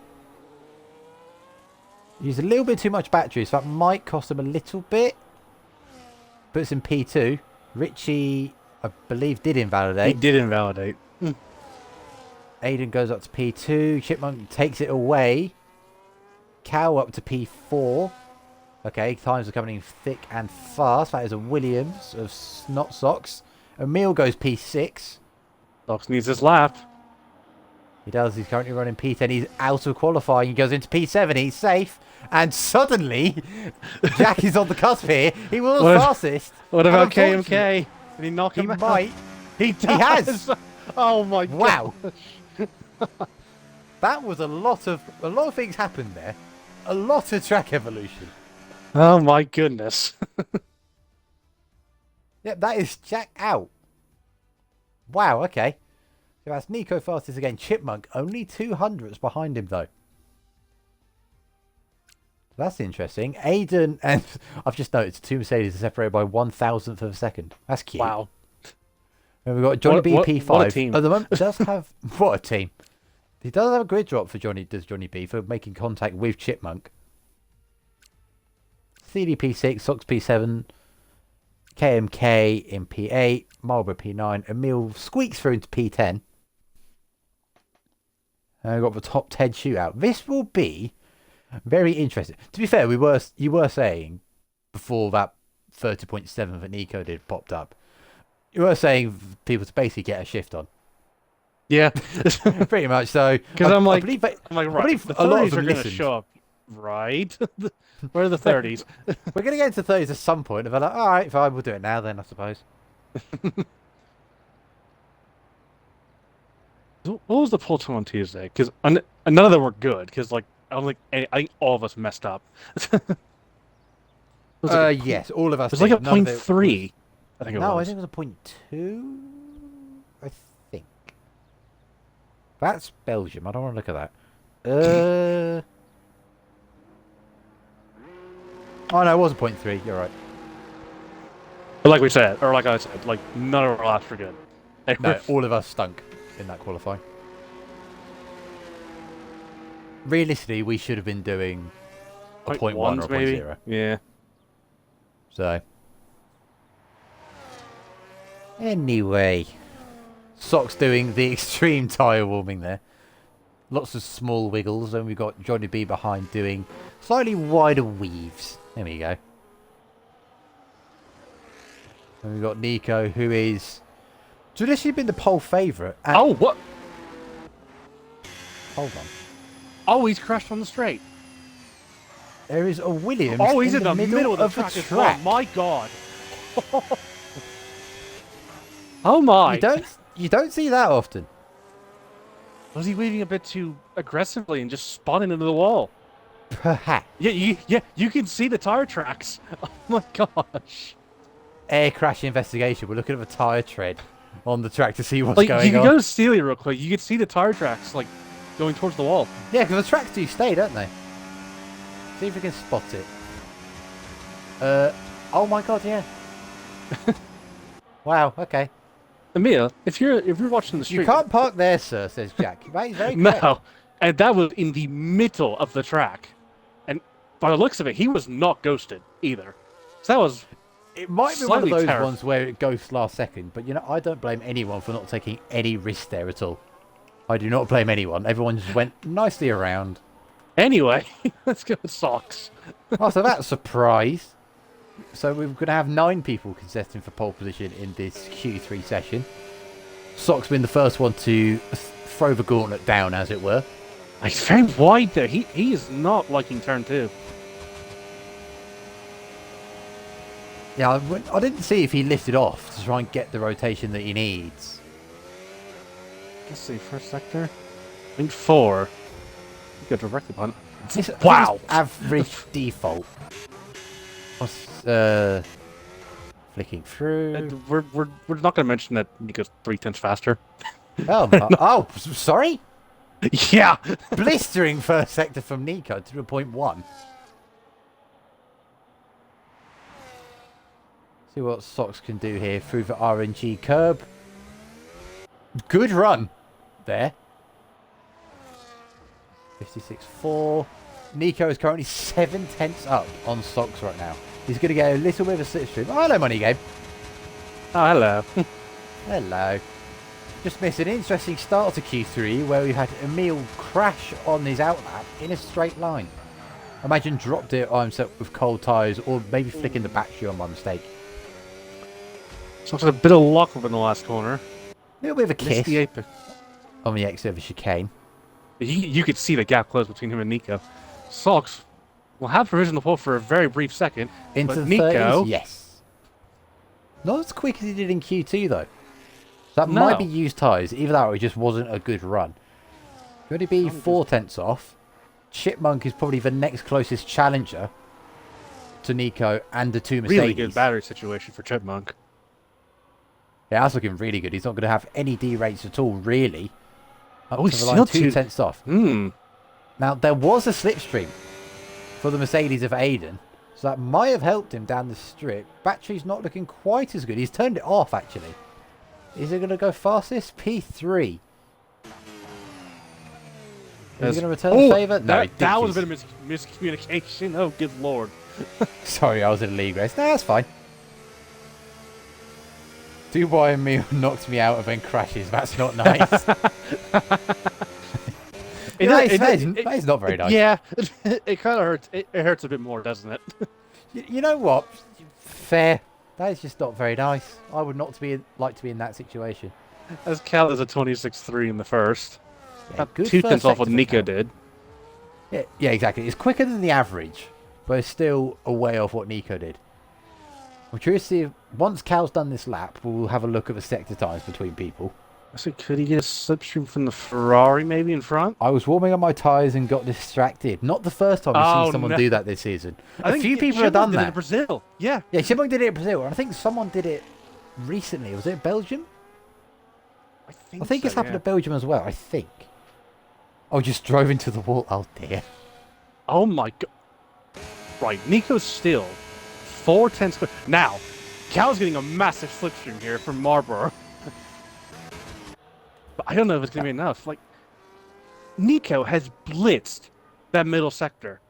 Used a little bit too much battery, so that might cost him a little bit. Puts in P2. Richie, I believe, did invalidate. He did invalidate. Aiden goes up to P2. Chipmunk takes it away. Cow up to P4. Okay, times are coming in thick and fast. That is a Williams of Snot Socks. Emil goes P6. Socks needs his lap. He does. He's currently running P10. He's out of qualifying. He goes into P7. He's safe. And suddenly, Jack is on the cusp here. He was fastest. What about KMK? Did he knock him He out? might. He does. He has. Oh my god. Wow. That was a lot of things happened there. A lot of track evolution. Oh my goodness. Yep, that is Jack out. Wow, okay. So that's Nico fastest again. Chipmunk, only 200ths behind him, though. That's interesting. Aiden, and I've just noticed 2 Mercedes are separated by 1,000th of a second. That's cute. Wow. And we've got Johnny B P5. What a team. At the moment, does have... What a team. He does have a grid drop for Johnny B for making contact with Chipmunk. CD P6, Sox P7, KMK in P8, Marlboro P9, Emil squeaks through into P10. And we've got the top 10 shootout. This will be very interesting. To be fair, you were saying before that 30.7 that Nico did popped up, you were saying people to basically get a shift on. Yeah. Pretty much so. Because I believe right, the a lot 30s of them are going to show up, right? Where are the 30s? We're going to get into 30s at some point. And they're like, all right, fine, we'll do it now then, I suppose. What was the poll time on Tuesday? Because none of them were good. Because I think all of us messed up. Yes, all of us. It was like a did. 0.3. I think it was. No, I think it was a 0.2. I think. That's Belgium. I don't want to look at that. Oh no, it was a 0.3. You're right. But like we said, or like I said, none of our laps were good. No, all of us stunk in that qualifying. Realistically, we should have been doing a 0.1 or a 0.0. Yeah. So. Anyway. Sock's doing the extreme tyre warming there. Lots of small wiggles, and we've got Johnny B behind doing slightly wider weaves. There we go. And we've got Nico, who is Traditionally been the pole favourite. Oh, what? Hold on. Oh, he's crashed on the straight. There is a Williams. Oh, he's in the middle of the track as well. My God. Oh my. You don't see that often. Was he weaving a bit too aggressively and just spawning into the wall? Perhaps. Yeah, you can see the tire tracks. Oh my gosh. Air crash investigation. We're looking at the tyre tread on the track to see what's Like, going you can on. go to Steely real quick. You can see the tire tracks, like, going towards the wall. Yeah, because the tracks do stay, don't they? See if we can spot it. Oh my god, yeah. Wow, okay. Emilia, if you're watching the stream... You can't park there, sir, says Jack. That is very correct. No, and that was in the middle of the track. And by the looks of it, he was not ghosted either. So that was... It might be one of slightly those terrible. ones where it goes last second, but you know, I don't blame anyone for not taking any risk there at all. I do not blame anyone. Everyone just went nicely around. Anyway, let's go with Socks. Oh, so that's a surprise. So we're going to have 9 people contesting for pole position in this Q3 session. Sock's been the first one to throw the gauntlet down, as it were. He's very wide there. He is not liking turn 2. Yeah, I didn't see if he lifted off to try and get the rotation that he needs. Let's see, first sector. I think 4. Go directly on. It's Wow. Average default. Flicking through. We're not going to mention that Nico's 3/10 faster. Oh, oh, sorry. Yeah. Blistering first sector from Nico to 0.1. See what Socks can do here through the RNG curb. Good run there. 56.4. Nico is currently 7/10 up on Socks right now. He's going to get a little bit of a slipstream. Oh, hello, Money Game. Oh, hello. Hello. Just missed an interesting start to Q3 where we had Emil crash on his outlap in a straight line. Imagine dropped it on himself with cold tyres or maybe flicking the battery on by mistake. So it's a bit of luck up in the last corner. A little bit of a kiss Missed the apex. on the exit of a chicane. You could see the gap close between him and Nico. Socks will have provision to pull for a very brief second. Into but the Nico, 30s, yes. Not as quick as he did in Q2 though. That No. might be used tyres. Either that or it just wasn't a good run. Could it be 4/10 off? Chipmunk is probably the next closest challenger to Nico and the 2 Mercedes. really good battery situation for Chipmunk. Yeah, that's looking really good. He's not going to have any D-rates at all, really. Up Oh, to he's the line, still 2/10 off. Now, there was a slipstream for the Mercedes of Aiden, so that might have helped him down the strip. Battery's not looking quite as good. He's turned it off, actually. Is it going to go fastest? P3. Is he going to return the favour? No, that was a bit of miscommunication. Oh, good lord. Sorry, I was in a league race. No, that's fine. Dubai and me knocked me out and then crashes. That's not nice. That is not very nice. Yeah, it kind of hurts. It hurts a bit more, doesn't it? You know what? Fair. That is just not very nice. I would not like to be in that situation. As Cal is a 26.3 in the first. Yeah, good 2/10 first off what sector for Nico Cal. did. Yeah, exactly. It's quicker than the average, but it's still a way off what Nico did. I'm curious to see if once Cal's done this lap, we'll have a look at the sector times between people. So could he get a slipstream from the Ferrari maybe in front? I was warming up my tyres and got distracted. Not the first time I've seen someone do that this season. A few people have done did that. It in Brazil. Yeah. Yeah, Shimon did it in Brazil, and I think someone did it recently. Was it Belgium? I I think it's happened to Belgium as well, I think. Oh, just drove into the wall. Oh, dear. Oh my god. Right, Nico's still 4/10. Now, Cal's getting a massive slipstream here from Marlboro. But I don't know if it's going to be enough. Like, Nico has blitzed that middle sector.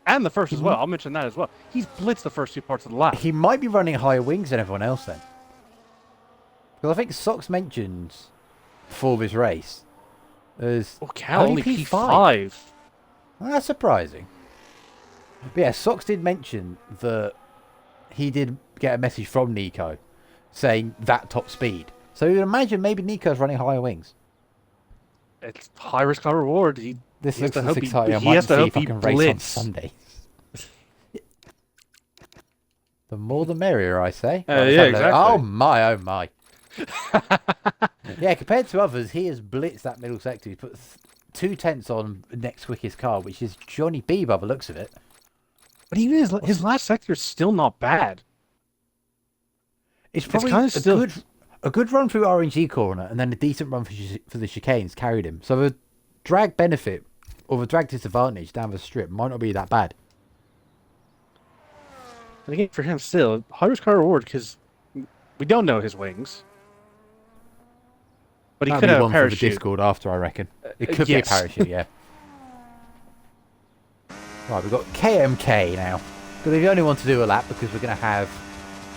And the first as well. I'll mention that as well. He's blitzed the first 2 parts of the lap. He might be running higher wings than everyone else then. Because I think Sox mentioned before this race. There's Cal only P5. Well, that's surprising. But yeah, Sox did mention that he did get a message from Nico saying that top speed. So you'd imagine maybe Nico's running higher wings. It's high risk, high reward. This He has looks to hope exciting. I he might has to see hope if I he can race on blitz. Sunday. The more the merrier, I say. Yeah, Let's have a look. exactly. Oh my, oh my. Yeah, compared to others, he has blitzed that middle sector. He's put 2/10 on next quickest car, which is Johnny B by the looks of it. But even his last sector is still not bad. It's probably a good run through RNG corner and then a decent run for the chicanes carried him. So the drag benefit or the drag disadvantage down the strip might not be that bad. And again, for him, still high risk, high reward because we don't know his wings. But he That'll could be have one a for the parachute. Discord after, I reckon. It could be a parachute, yeah. Right, we've got KMK now. Because if you only want to do a lap, because we're going to have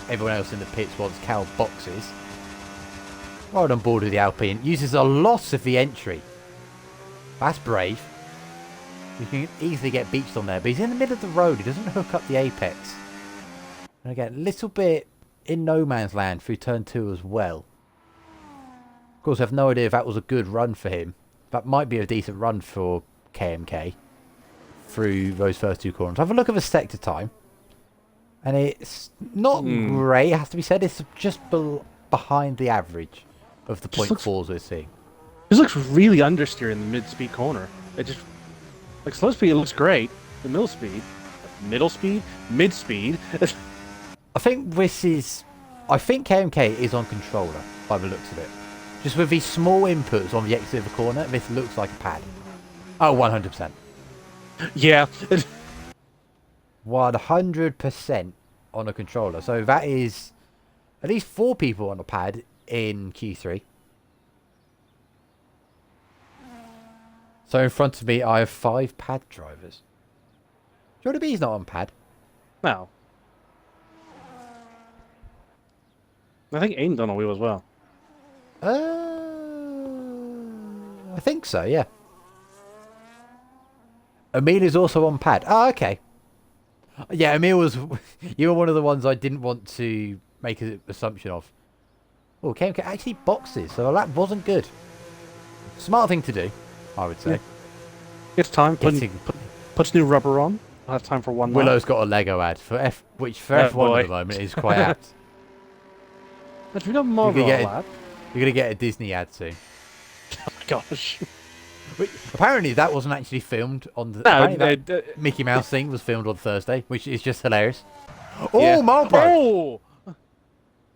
everyone else in the pits once Cal boxes. Right on board with the Alpine. Uses a lot of the entry. That's brave. You can easily get beached on there. But he's in the middle of the road. He doesn't hook up the apex. And again, a little bit in no man's land through turn 2 as well. Of course, I have no idea if that was a good run for him. That might be a decent run for KMK through those first 2 corners. Have a look at the sector time. And it's not great, it has to be said. It's just behind the average of the .4s we're seeing. This looks really understeer in the mid-speed corner. It just... Like, slow speed, it looks great. The middle speed, mid-speed. I think this is... I think KMK is on controller, by the looks of it. Just with these small inputs on the exit of the corner, this looks like a pad. Oh, 100%. Yeah. 100% on a controller. So that is at least 4 people on a pad in Q3. So in front of me, I have 5 pad drivers. Johnny B's not on pad. No. I think Aiden's on a wheel as well. I think so, yeah. Emil is also on pad. Oh, okay. Yeah, Emil was... You were one of the ones I didn't want to make an assumption of. Oh, KMK actually boxes, so that wasn't good. Smart thing to do, I would say. Yeah. It's time. Puts new rubber on. I'll have time for one more. Willow's got a Lego ad, which for F1 boy. at the moment is quite apt. If we don't Marvel lap. You're going to get a Disney ad soon. Oh my gosh. Apparently that wasn't actually filmed on the... that Mickey Mouse thing was filmed on Thursday, which is just hilarious. Oh, yeah. Marlboro! Oh!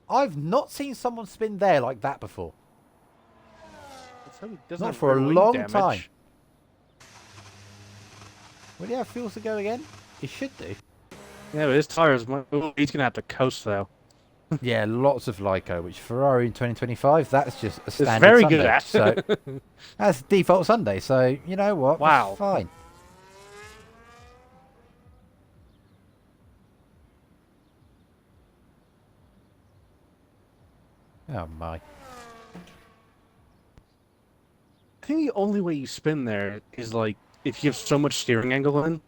I've not seen someone spin there like that before. Not for a long time. Will he have fuels to go again? He should do. Yeah, but his tyres, he's going to have to coast though. Yeah, lots of Lyco, which Ferrari in 2025, that's just a standard very Sunday. Good at. So that's default Sunday, so you know what? Wow. That's fine. Oh my. I think the only way you spin there is like if you have so much steering angle in.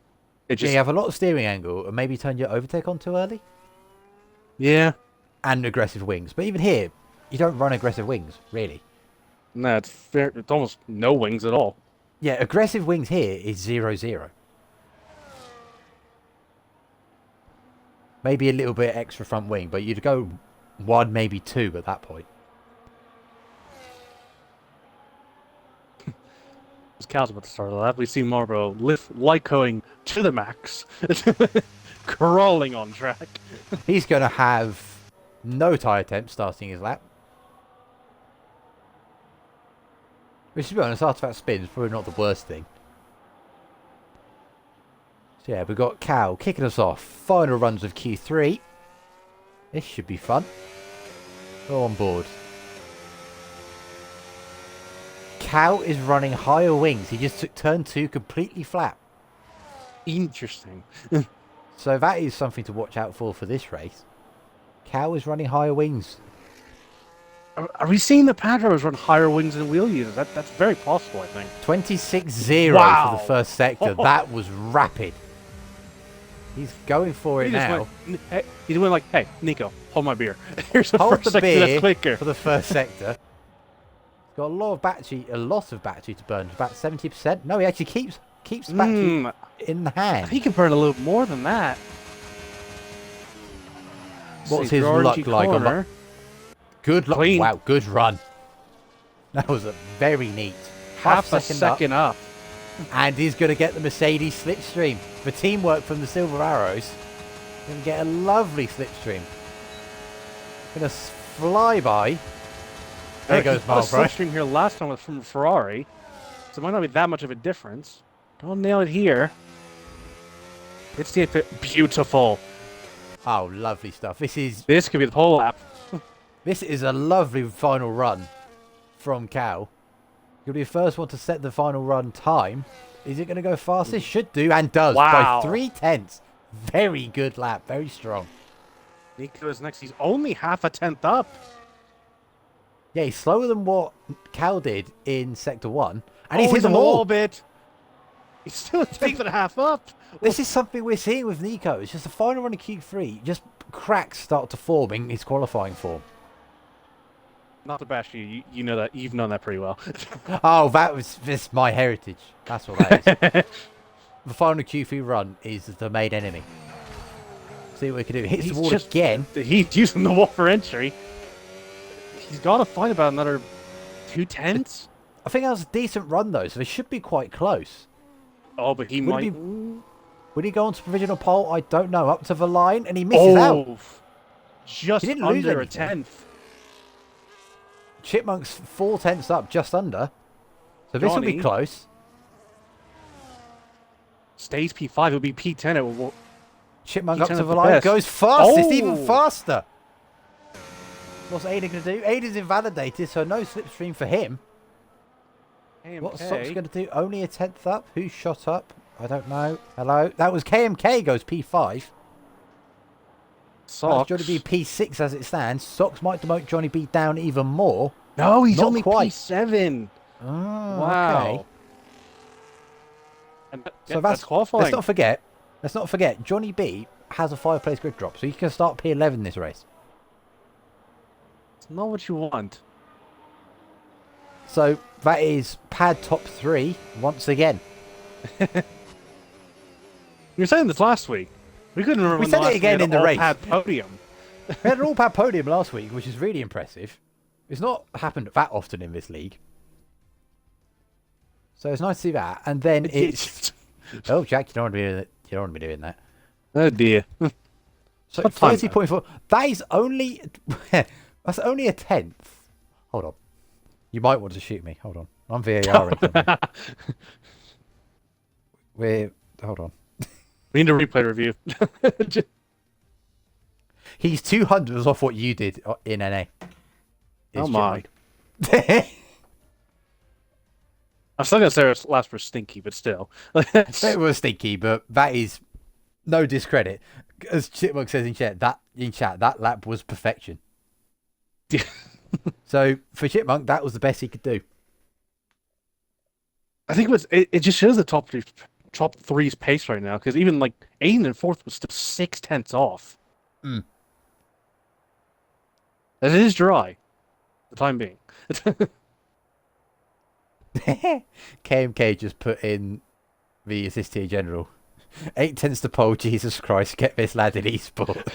It just... Yeah, you have a lot of steering angle and maybe turn your overtake on too early. Yeah. And aggressive wings. But even here, you don't run aggressive wings, really. No, it's fair. It's almost no wings at all. Yeah, aggressive wings here is 0-0. Maybe a little bit extra front wing, but you'd go 1, maybe 2 at that point. As Cal's about to start of that, we see Marlboro Lycoing to the max. Crawling on track. He's going to have no tyre attempt starting his lap. Which, to be honest, after that spin is probably not the worst thing. So yeah, we've got Cal kicking us off. Final runs of Q3. This should be fun. Go on board. Cal is running higher wings. He just took turn 2 completely flat. Interesting. So that is something to watch out for this race. Cal is running higher wings. Are we seeing the Padros run higher wings than wheel users? That's very possible, I think. 26-0 wow. for the first sector. That was rapid. He's going for it now. He's went like, hey, Nico, hold my beer. Here's the Hold first the sector beer that's quicker. for the first sector. It's got a lot of battery to burn. About 70%. No, he actually keeps the battery in the hand. He can burn a little more than that. What's his luck like? Good luck. Clean. Wow, good run. That was a very neat. Half a second up. And he's going to get the Mercedes slipstream. The teamwork from the Silver Arrows. Going to get a lovely slipstream. Going to fly by. There goes Miles Pro. Slipstream here last time was from Ferrari, so it might not be that much of a difference. Don't nail it here. It's the beautiful. Oh, lovely stuff. This could be the pole lap. This is a lovely final run from Cal. You'll be the first one to set the final run time. Is it going to go fastest? Should do, and does. Wow. By 3/10. Very good lap. Very strong. Nico is next. He's only half a tenth up. Yeah, he's slower than what Cal did in Sector 1. And he's hit he's them a all. little bit. He's still a tenth and a half up. This is something we're seeing with Nico. It's just the final run of Q3. Just cracks start to form in his qualifying form. Not to bash you. You know that. You've known that pretty well. Oh, this my heritage. That's what that is. The final Q3 run is the main enemy. See what we can do. Hits the wall again. He's using the wall for entry. He's got to find about another 2/10. I think that was a decent run, though, so they should be quite close. Oh, but he might... Would he go on to provisional pole? I don't know. Up to the line, and he misses out. Just he didn't lose under a anything. tenth. Chipmunk's 4/10 up, just under. So this will be close. Stays P5. It'll be P10. It will... Chipmunk P10 up to at the the line. best. Goes fastest, Oh! even faster. What's Aiden going to do? Aiden's invalidated, so no slipstream for him. KMK. What's Sock's going to do? Only a 10th up. Who's shot up? I don't know. Hello? That was KMK goes P5. Socks. Johnny B P6 as it stands. Socks might demote Johnny B down even more. No, he's Not only quite. P7. Oh, Wow. okay. And, So that's qualifying. Let's not forget, Johnny B has a 5-place grid drop, so he can start P11 this race. It's not what you want. So that is pad top 3 once again. You were saying this last week. We couldn't remember. We said it again in the race. Pad podium. We had an all-pad podium last week, which is really impressive. It's not happened that often in this league. So it's nice to see that. And then it's... Oh, Jack, you don't want to be doing that. You don't want to be doing that. Oh, dear. So 30.4. That is only... That's only a 10th. Hold on. You might want to shoot me. Hold on. I'm VAR. Hold on. We need a replay review. He's 200 off what you did in NA. Oh my. I'm still going to say it's last for stinky, but still. It was stinky, but that is no discredit. As Chipmunk says in chat, that lap was perfection. So for Chipmunk, that was the best he could do. I think it just shows the top three's pace right now, because even like Aiden in fourth was still 6/10 off. Mm. It is dry, for the time being. KMK just put in the assist tier general. 8/10 to pole, Jesus Christ, get this lad in esports.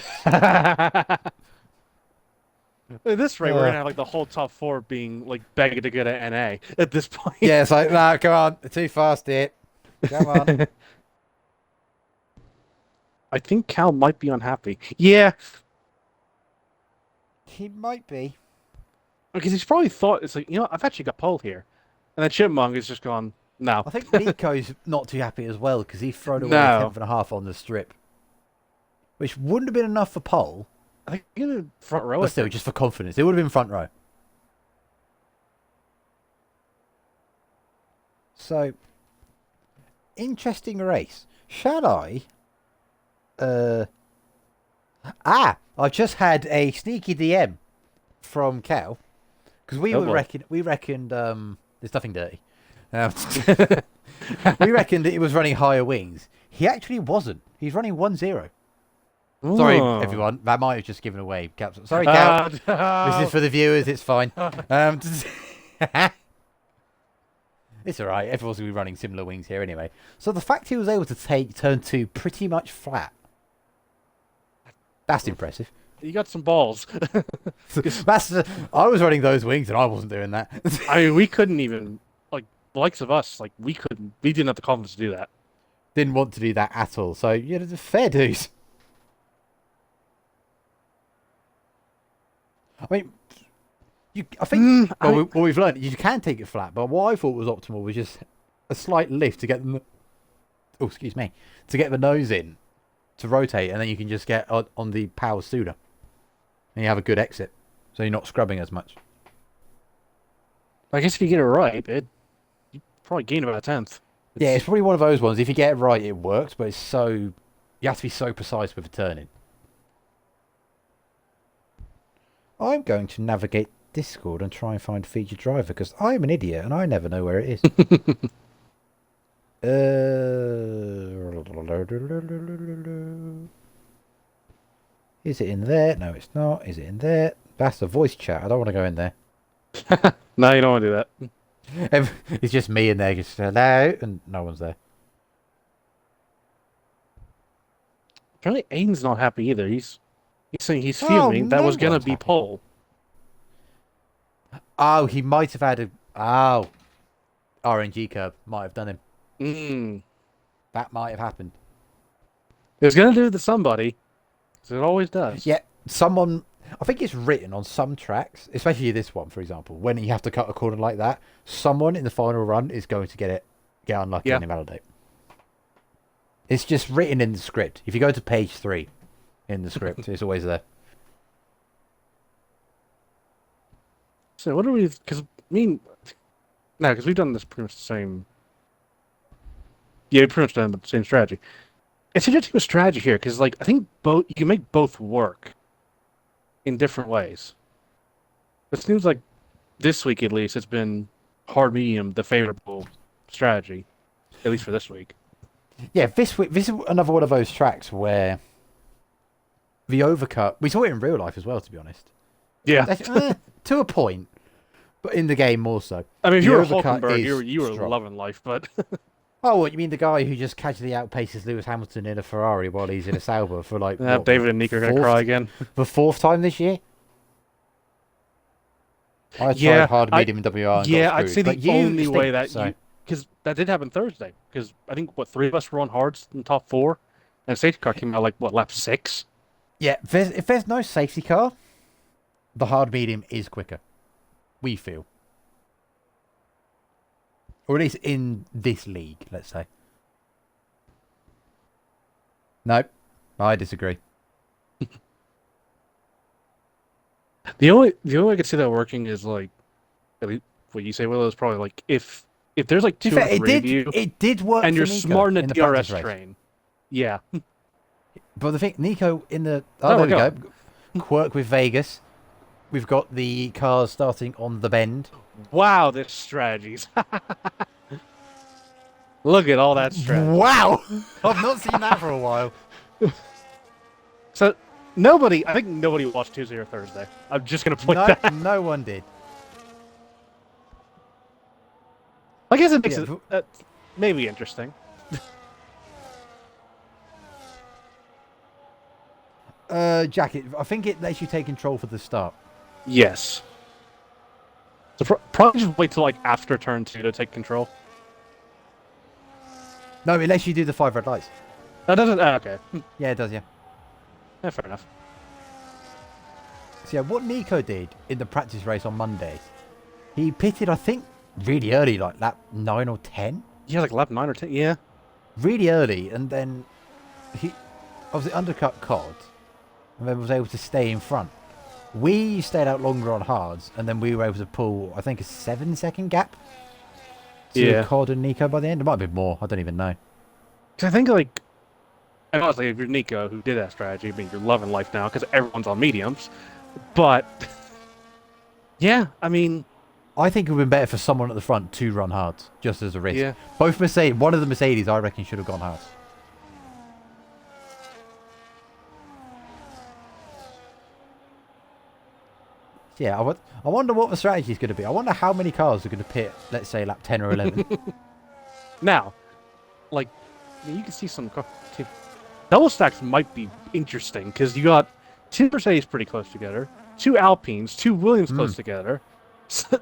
At this rate, we're going to have like the whole top 4 being like begging to get an NA at this point. Yeah, it's like, nah, come on, too fast here. Come on. I think Cal might be unhappy. Yeah. He might be. Because he's probably thought, it's like, I've actually got pole here. And then Chipmunk has just gone, no. I think Nico's not too happy as well, because he's thrown away No. a 10th and a half on the strip. Which wouldn't have been enough for pole. I think in the front row. But still, just for confidence. It would have been front row. So, interesting race. Shall I? I just had a sneaky DM from Cal. Because we reckoned, there's nothing dirty. We reckoned that he was running higher wings. He actually wasn't. He's running 1-0. Sorry, Oh. everyone. That might have just given away. Caps. Sorry, Cap. This is for the viewers. It's fine. It's all right. Everyone's going to be running similar wings here anyway. So the fact he was able to take turn 2 pretty much flat. That's impressive. You got some balls. I was running those wings and I wasn't doing that. I mean, we couldn't even, like, the likes of us, like, we didn't have the confidence to do that. Didn't want to do that at all. So, yeah, it's fair dues. I mean, I think what we've learned, you can take it flat, but what I thought was optimal was just a slight lift to get them. Oh, excuse me, to get the nose in, to rotate, and then you can just get on the power sooner, and you have a good exit, so you're not scrubbing as much. I guess if you get it right, you probably gain about a tenth. Yeah, it's probably one of those ones. If you get it right, it works, but you have to be so precise with the turning. I'm going to navigate Discord and try and find feature driver because I'm an idiot and I never know where it is. Is it in there? No, it's not. Is it in there? That's a voice chat. I don't want to go in there. No, you don't want to do that. It's just me in there, just hello, and no one's there. Apparently, Aiden's not happy either. He's saying he's fuming that was going to be pole. Oh, he might have had RNG curb might have done him. That might have happened. It was going to do it to somebody, so it always does. Yeah, someone. I think it's written on some tracks, especially this one, for example, when you have to cut a corner like that, someone in the final run is going to get unlucky and invalidate. It's just written in the script. If you go to page 3 in the script, it's always there. So what do we? Because because we've done this pretty much the same. Yeah, we've pretty much done the same strategy. It's interesting with strategy here because, like, I think you can make both work in different ways. It seems like this week, at least, it's been hard medium the favorable strategy, at least for this week. Yeah, this week, this is another one of those tracks where the overcut. We saw it in real life as well, to be honest. Yeah, to a point, but in the game more so. I mean, if you were Hulkenberg, you were loving life, but. Oh, what, you mean the guy who just casually outpaces Lewis Hamilton in a Ferrari while he's in a Sauber for like... what, David and Nico are going to cry again. The 4th time this year? I tried hard, medium, and WR and I'd say the only way that you... Because that did happen Thursday. Because I think, 3 of us were on hards in the top 4. And safety car came out like, lap 6? Yeah, if there's no safety car, the hard medium is quicker. We feel. Or at least in this league, let's say. Nope. I disagree. The only way I could see that working is like, at least what you say, Willow, is probably like if there's like 2 or 3 of you, it did work, and you're Nico smart in a DRS train. Yeah. But the thing, Nico in the there we go. Quirk with Vegas. We've got the cars starting on the bend. Wow, this strategies. Look at all that strategy. Wow! I've not seen that for a while. So, I think nobody watched Tuesday or Thursday. I'm just going to point that out. No one did. I guess it makes it maybe interesting. Jack, I think it lets you take control for the start. Yes. So probably just wait till like after turn 2 to take control. No, it lets you do the 5 red lights. That doesn't. Okay. Yeah, it does. Yeah. Yeah, fair enough. So yeah, what Nico did in the practice race on Monday, he pitted, I think, really early, like lap 9 or 10. Yeah, like lap 9 or 10. Yeah. Really early, and then he obviously undercut Cod, and then was able to stay in front. We stayed out longer on hards, and then we were able to pull, I think, a 7-second gap to Cod and Nico by the end. It might have been more. I don't even know. Because I think, like, and honestly, if you're Nico who did that strategy, I mean, you're loving life now because everyone's on mediums. But, yeah, I mean... I think it would have been better for someone at the front to run hards, just as a risk. Yeah. Both Mercedes, one of the Mercedes, I reckon, should have gone hards. Yeah, I wonder what the strategy is going to be. I wonder how many cars are going to pit, let's say, lap 10 or 11. Now, like, you can see some double stacks might be interesting because you got 2 Mercedes pretty close together, 2 Alpines, 2 Williams close together, so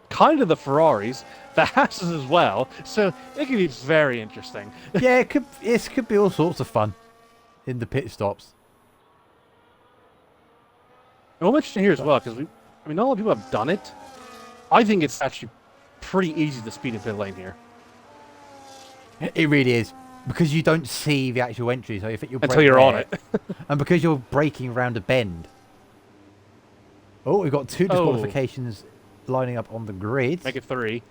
kind of the Ferraris, the Hasses as well. So it could be very interesting. Yeah, it could be all sorts of fun in the pit stops. And we'll mention here as well because not a lot of people have done it. I think it's actually pretty easy to speed in pit lane here. It really is. Because you don't see the actual entry, so you think you're until you're on it. And because you're braking around a bend. Oh, we've got 2 disqualifications lining up on the grid. Make it 3.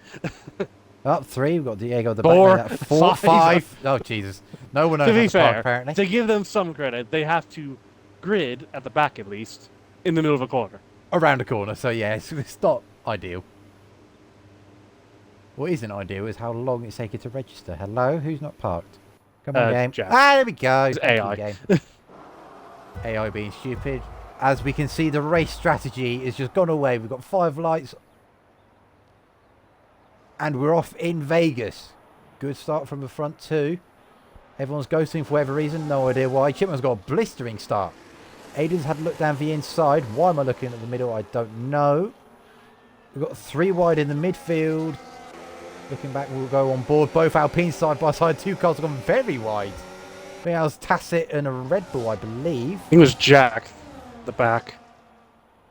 Up 3, we've got Diego the 4, back. 4, 5. Oh, Jesus. No one knows to how be to park, fair, apparently. to give them some credit, they have to grid at the back at least, in the middle of a corner. Around a corner, so yeah, it's not ideal. What isn't ideal is how long it's taking to register. Hello? Who's not parked? Come on, game. Jack. Ah, there we go. It's AI. Game. AI being stupid. As we can see, the race strategy has just gone away. We've got 5 lights. And we're off in Vegas. Good start from the front too. Everyone's ghosting for whatever reason. No idea why. Chipman's got a blistering start. Aiden's had a look down the inside. Why am I looking at the middle? I don't know. We've got 3 wide in the midfield. Looking back, we'll go on board. Both Alpines side by side. 2 cars have gone very wide. I think that was Tacit and a Red Bull, I believe. I think it was Jack, the back.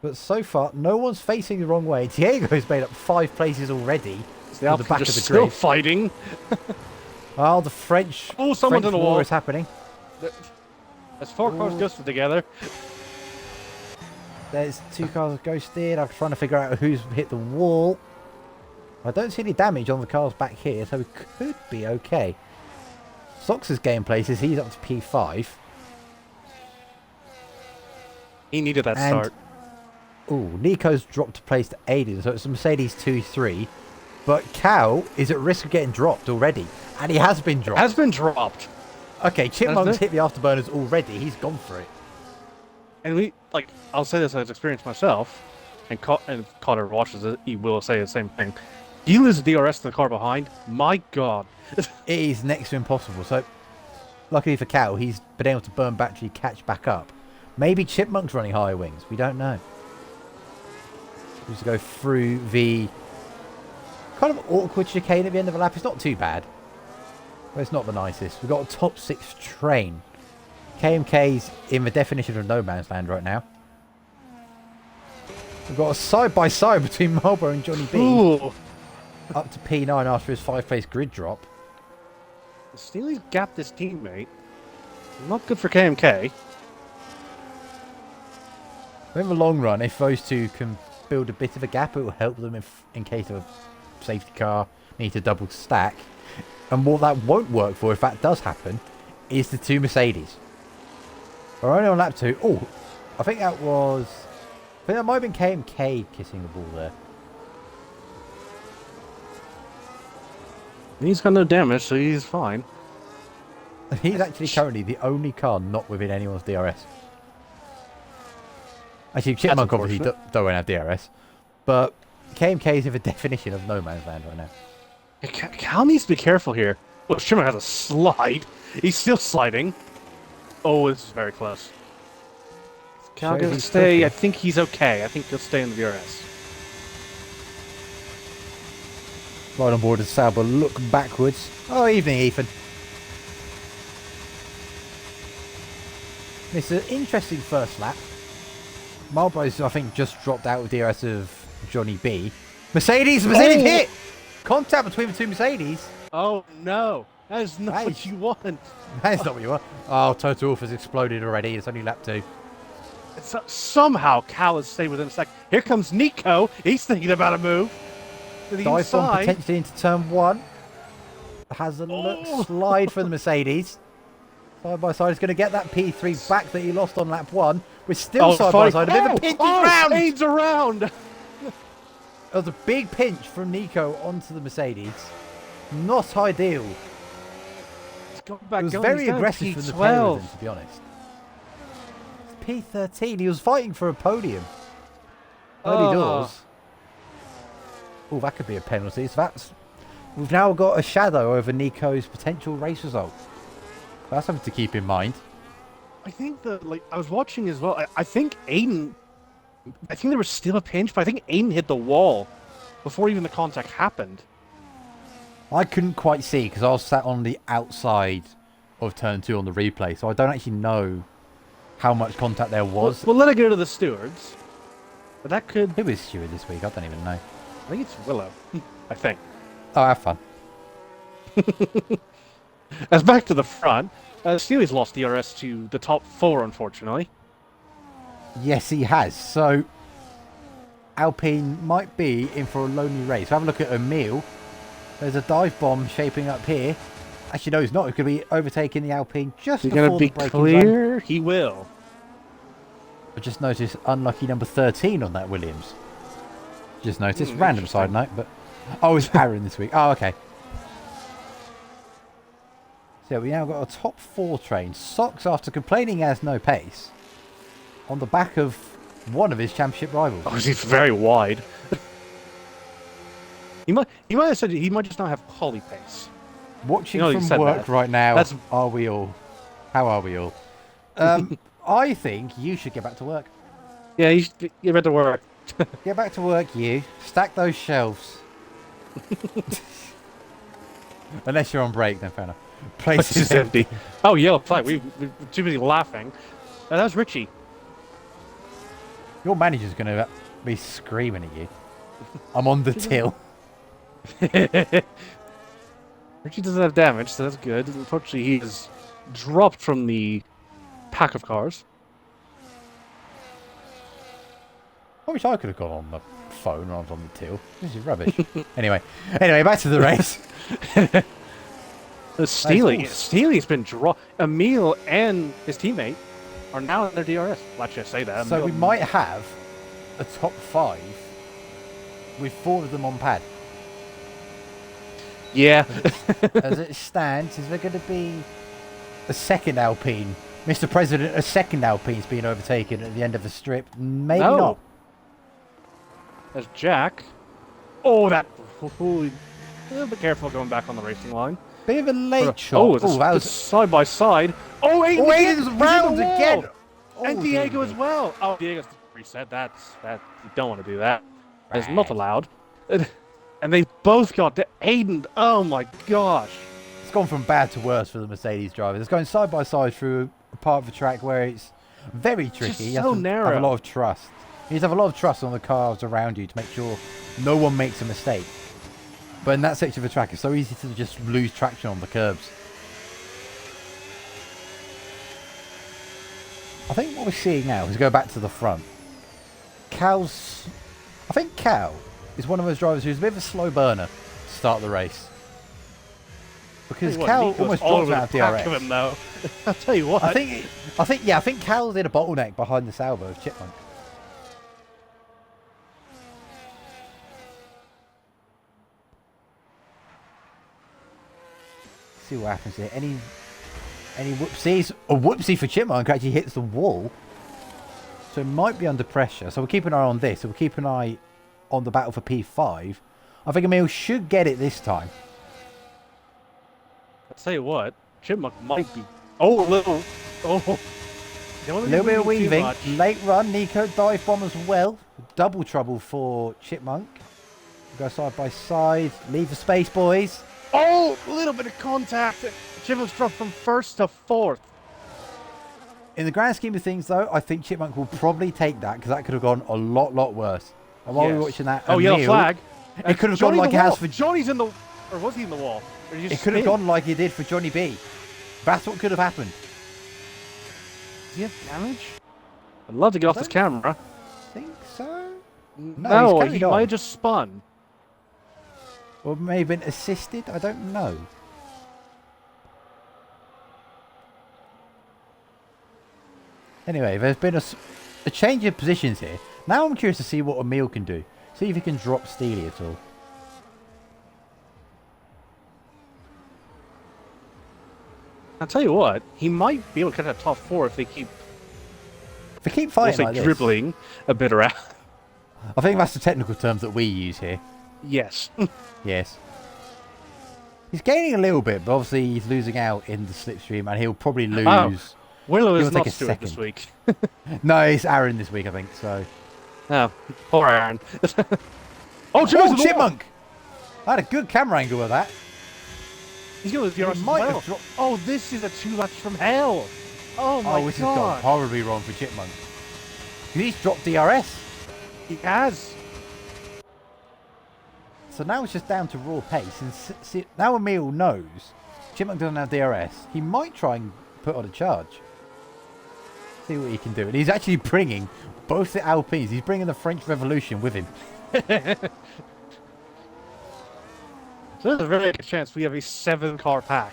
But so far, no one's facing the wrong way. Diego's made up 5 places already. The Alpines back are of the still grid. fighting. Well, the French, Someone's French in the war wall. is happening. As 4 cars ghosted together. There's 2 cars ghosted. I'm trying to figure out who's hit the wall. I don't see any damage on the cars back here, so we could be okay. Sox's gameplay says he's up to P5. He needed that And- start. Ooh, Nico's dropped a place to Aiden, so it's a Mercedes 2-3. But Cal is at risk of getting dropped already. And he has been dropped. Has been dropped. Okay, Chipmunk's Hasn't hit the afterburners already. He's gone for it. And I'll say this as experience myself, and Connor watches it, he will say the same thing. You lose the DRS to the car behind, my God. It is next to impossible. So, luckily for Cal, he's been able to burn battery, catch back up. Maybe Chipmunk's running higher wings. We don't know. Just to go through the kind of awkward chicane at the end of the lap. It's not too bad. But it's not the nicest. We've got a top 6 train. KMK's in the definition of no man's land right now. We've got a side-by-side between Marlboro and Johnny B. Ooh. Up to P9 after his 5-place grid drop. Steely's gapped his teammate. Not good for KMK. But in the long run, if those two can build a bit of a gap, it will help them if, in case of a safety car, need to double stack. And what that won't work for, if that does happen, is the 2 Mercedes. We're only on lap 2. Oh, I think that might have been KMK kissing the ball there. He's got no damage, so he's fine. He's actually currently the only car not within anyone's DRS. Actually, Chipmunk obviously don't have DRS. But KMK is in the definition of no man's land right now. Cal needs to be careful here. Well, Shimmer has a slide. He's still sliding. Oh, this is very close. Cal Shows gonna he's stay. okay. I think he's okay. I think he'll stay in the DRS. Right on board as Sauber look backwards. Oh, evening, Ethan. It's an interesting first lap. Marlboro's, I think, just dropped out of DRS of Johnny B. Mercedes hit! Contact between the 2 Mercedes. Oh no, that is not That what is- you want. That's not what you want. Oh, Toto Wolff has exploded already. It's only lap 2. Somehow Cal has stayed within a second. Here comes Nico. He's thinking about a move. To the Dive bomb inside. potentially into turn 1. Has a look slide for the Mercedes. Side by side is going to get that P3 back that he lost on lap 1. We're still side by side. A bit of a pinch round. Aids around. There was a big pinch from Nico onto the Mercedes. Not ideal. It was very aggressive from the pair of them, to be honest. P13. He was fighting for a podium. Early Ah. doors. Oh, that could be a penalty. So we've now got a shadow over Nico's potential race result. That's something to keep in mind. I think I was watching as well. I think Aiden. I think there was still a pinch, but I think Aiden hit the wall before even the contact happened. I couldn't quite see because I was sat on the outside of turn 2 on the replay, so I don't actually know how much contact there was. We'll let it go to the stewards. But that could... Who is steward this week? I don't even know. I think it's Willow. I think. Oh, have fun. As back to the front, Steely's lost DRS to the top 4, unfortunately. Yes, he has. So, Alpine might be in for a lonely race. Have a look at Emil. There's a dive bomb shaping up here. Actually, no, he's not. He's going to be overtaking the Alpine just He's before going to be the braking clear. zone. He will. I just noticed unlucky number 13 on that Williams. Just noticed. Random side note, but... Oh, it's Aaron this week. Oh, okay. So we now got a top 4 train. Socks, after complaining he has no pace, on the back of one of his championship rivals. Oh, he's very wide. He might have said he might just not have quality pace. Watching You know, from work right now, That's... are we all? How are we all? I think you should get back to work. Yeah, you better work. Get back to work, you. Stack those shelves. Unless you're on break, then fair enough. Place is empty. Oh, yellow flag. We're too busy laughing. That was Richie. Your manager's going to be screaming at you. I'm on the till. Richie doesn't have damage, so that's good. Unfortunately, he is dropped from the pack of cars. I wish I could have gone on the phone when I was on the till. This is rubbish. anyway, back to the race. Steely's been dropped. Emil and his teammate are now in their DRS. Well, actually, I say that. So we might have a top 5 with 4 of them on pad. Yeah. As it stands, is there going to be a second Alpine? Mr. President, a second Alpine's being overtaken at the end of the strip? Maybe not. There's Jack. Oh, that... a little bit careful going back on the racing line. Bit of a late shot. Oh, that was side by side. Oh, Aiden's round again. And Diego as well. Oh, Diego's reset. That you don't want to do that. It's not allowed. And they both got to Aiden. Oh my gosh. It's gone from bad to worse for the Mercedes drivers. It's going side by side through a part of the track where it's very tricky. You have to have a lot of trust. You need to have a lot of trust on the cars around you to make sure no one makes a mistake. But in that section of the track, it's so easy to just lose traction on the curbs. I think what we're seeing now is go back to the front. I think Cal is one of those drivers who's a bit of a slow burner to start the race. Because Cal almost dropped out of DRS. Of him, though. I'll tell you what. I think Cal's in a bottleneck behind the salvo of Chipmunk. See what happens here. Any whoopsies? A whoopsie for Chipmunk actually hits the wall. So it might be under pressure. So we'll keep an eye on this. So we'll keep an eye on the battle for P5. I think Emil should get it this time. I'll tell you what. Chipmunk might be... Oh, a little... Oh. A little bit of weaving. Late run. Nico dive bomb as well. Double trouble for Chipmunk. Go side by side. Leave the space, boys. Oh, a little bit of contact. Chipmunk's dropped from 1st to 4th. In the grand scheme of things, though, I think Chipmunk will probably take that because that could have gone a lot worse. And while we're watching that, yellow flag. It could have gone like it has for Johnny's in the... Or was he in the wall? It could have gone like it did for Johnny B. That's what could have happened. Does he have damage? I'd love to get off this camera. I think so. No, he might have just spun. Or may have been assisted. I don't know. Anyway, there's been a change of positions here. Now I'm curious to see what Emil can do. See if he can drop Steely at all. I'll tell you what, he might be able to cut that top 4 if they keep fighting like this. dribbling a bit around. I think that's the technical terms that we use here. Yes. Yes. He's gaining a little bit, but obviously he's losing out in the slipstream, and he'll probably lose. Oh, Willow Give is or take not a Stuart this second. week. No, it's Aaron this week, I think. So. Oh, poor Aaron. Oh, Chipmunk's Chipmunk! I had a good camera angle of that. He's going to DRS as might well. have dropped- Oh, this is a 2 laps from hell. Oh my this has gone god. horribly wrong for Chipmunk. He's dropped DRS. He has. So now it's just down to raw pace. And now Emil knows Chipmunk doesn't have DRS. He might try and put on a charge. See what he can do. And he's actually bringing both the Alpines. He's bringing the French Revolution with him. So there's a very good chance we have a 7-car pack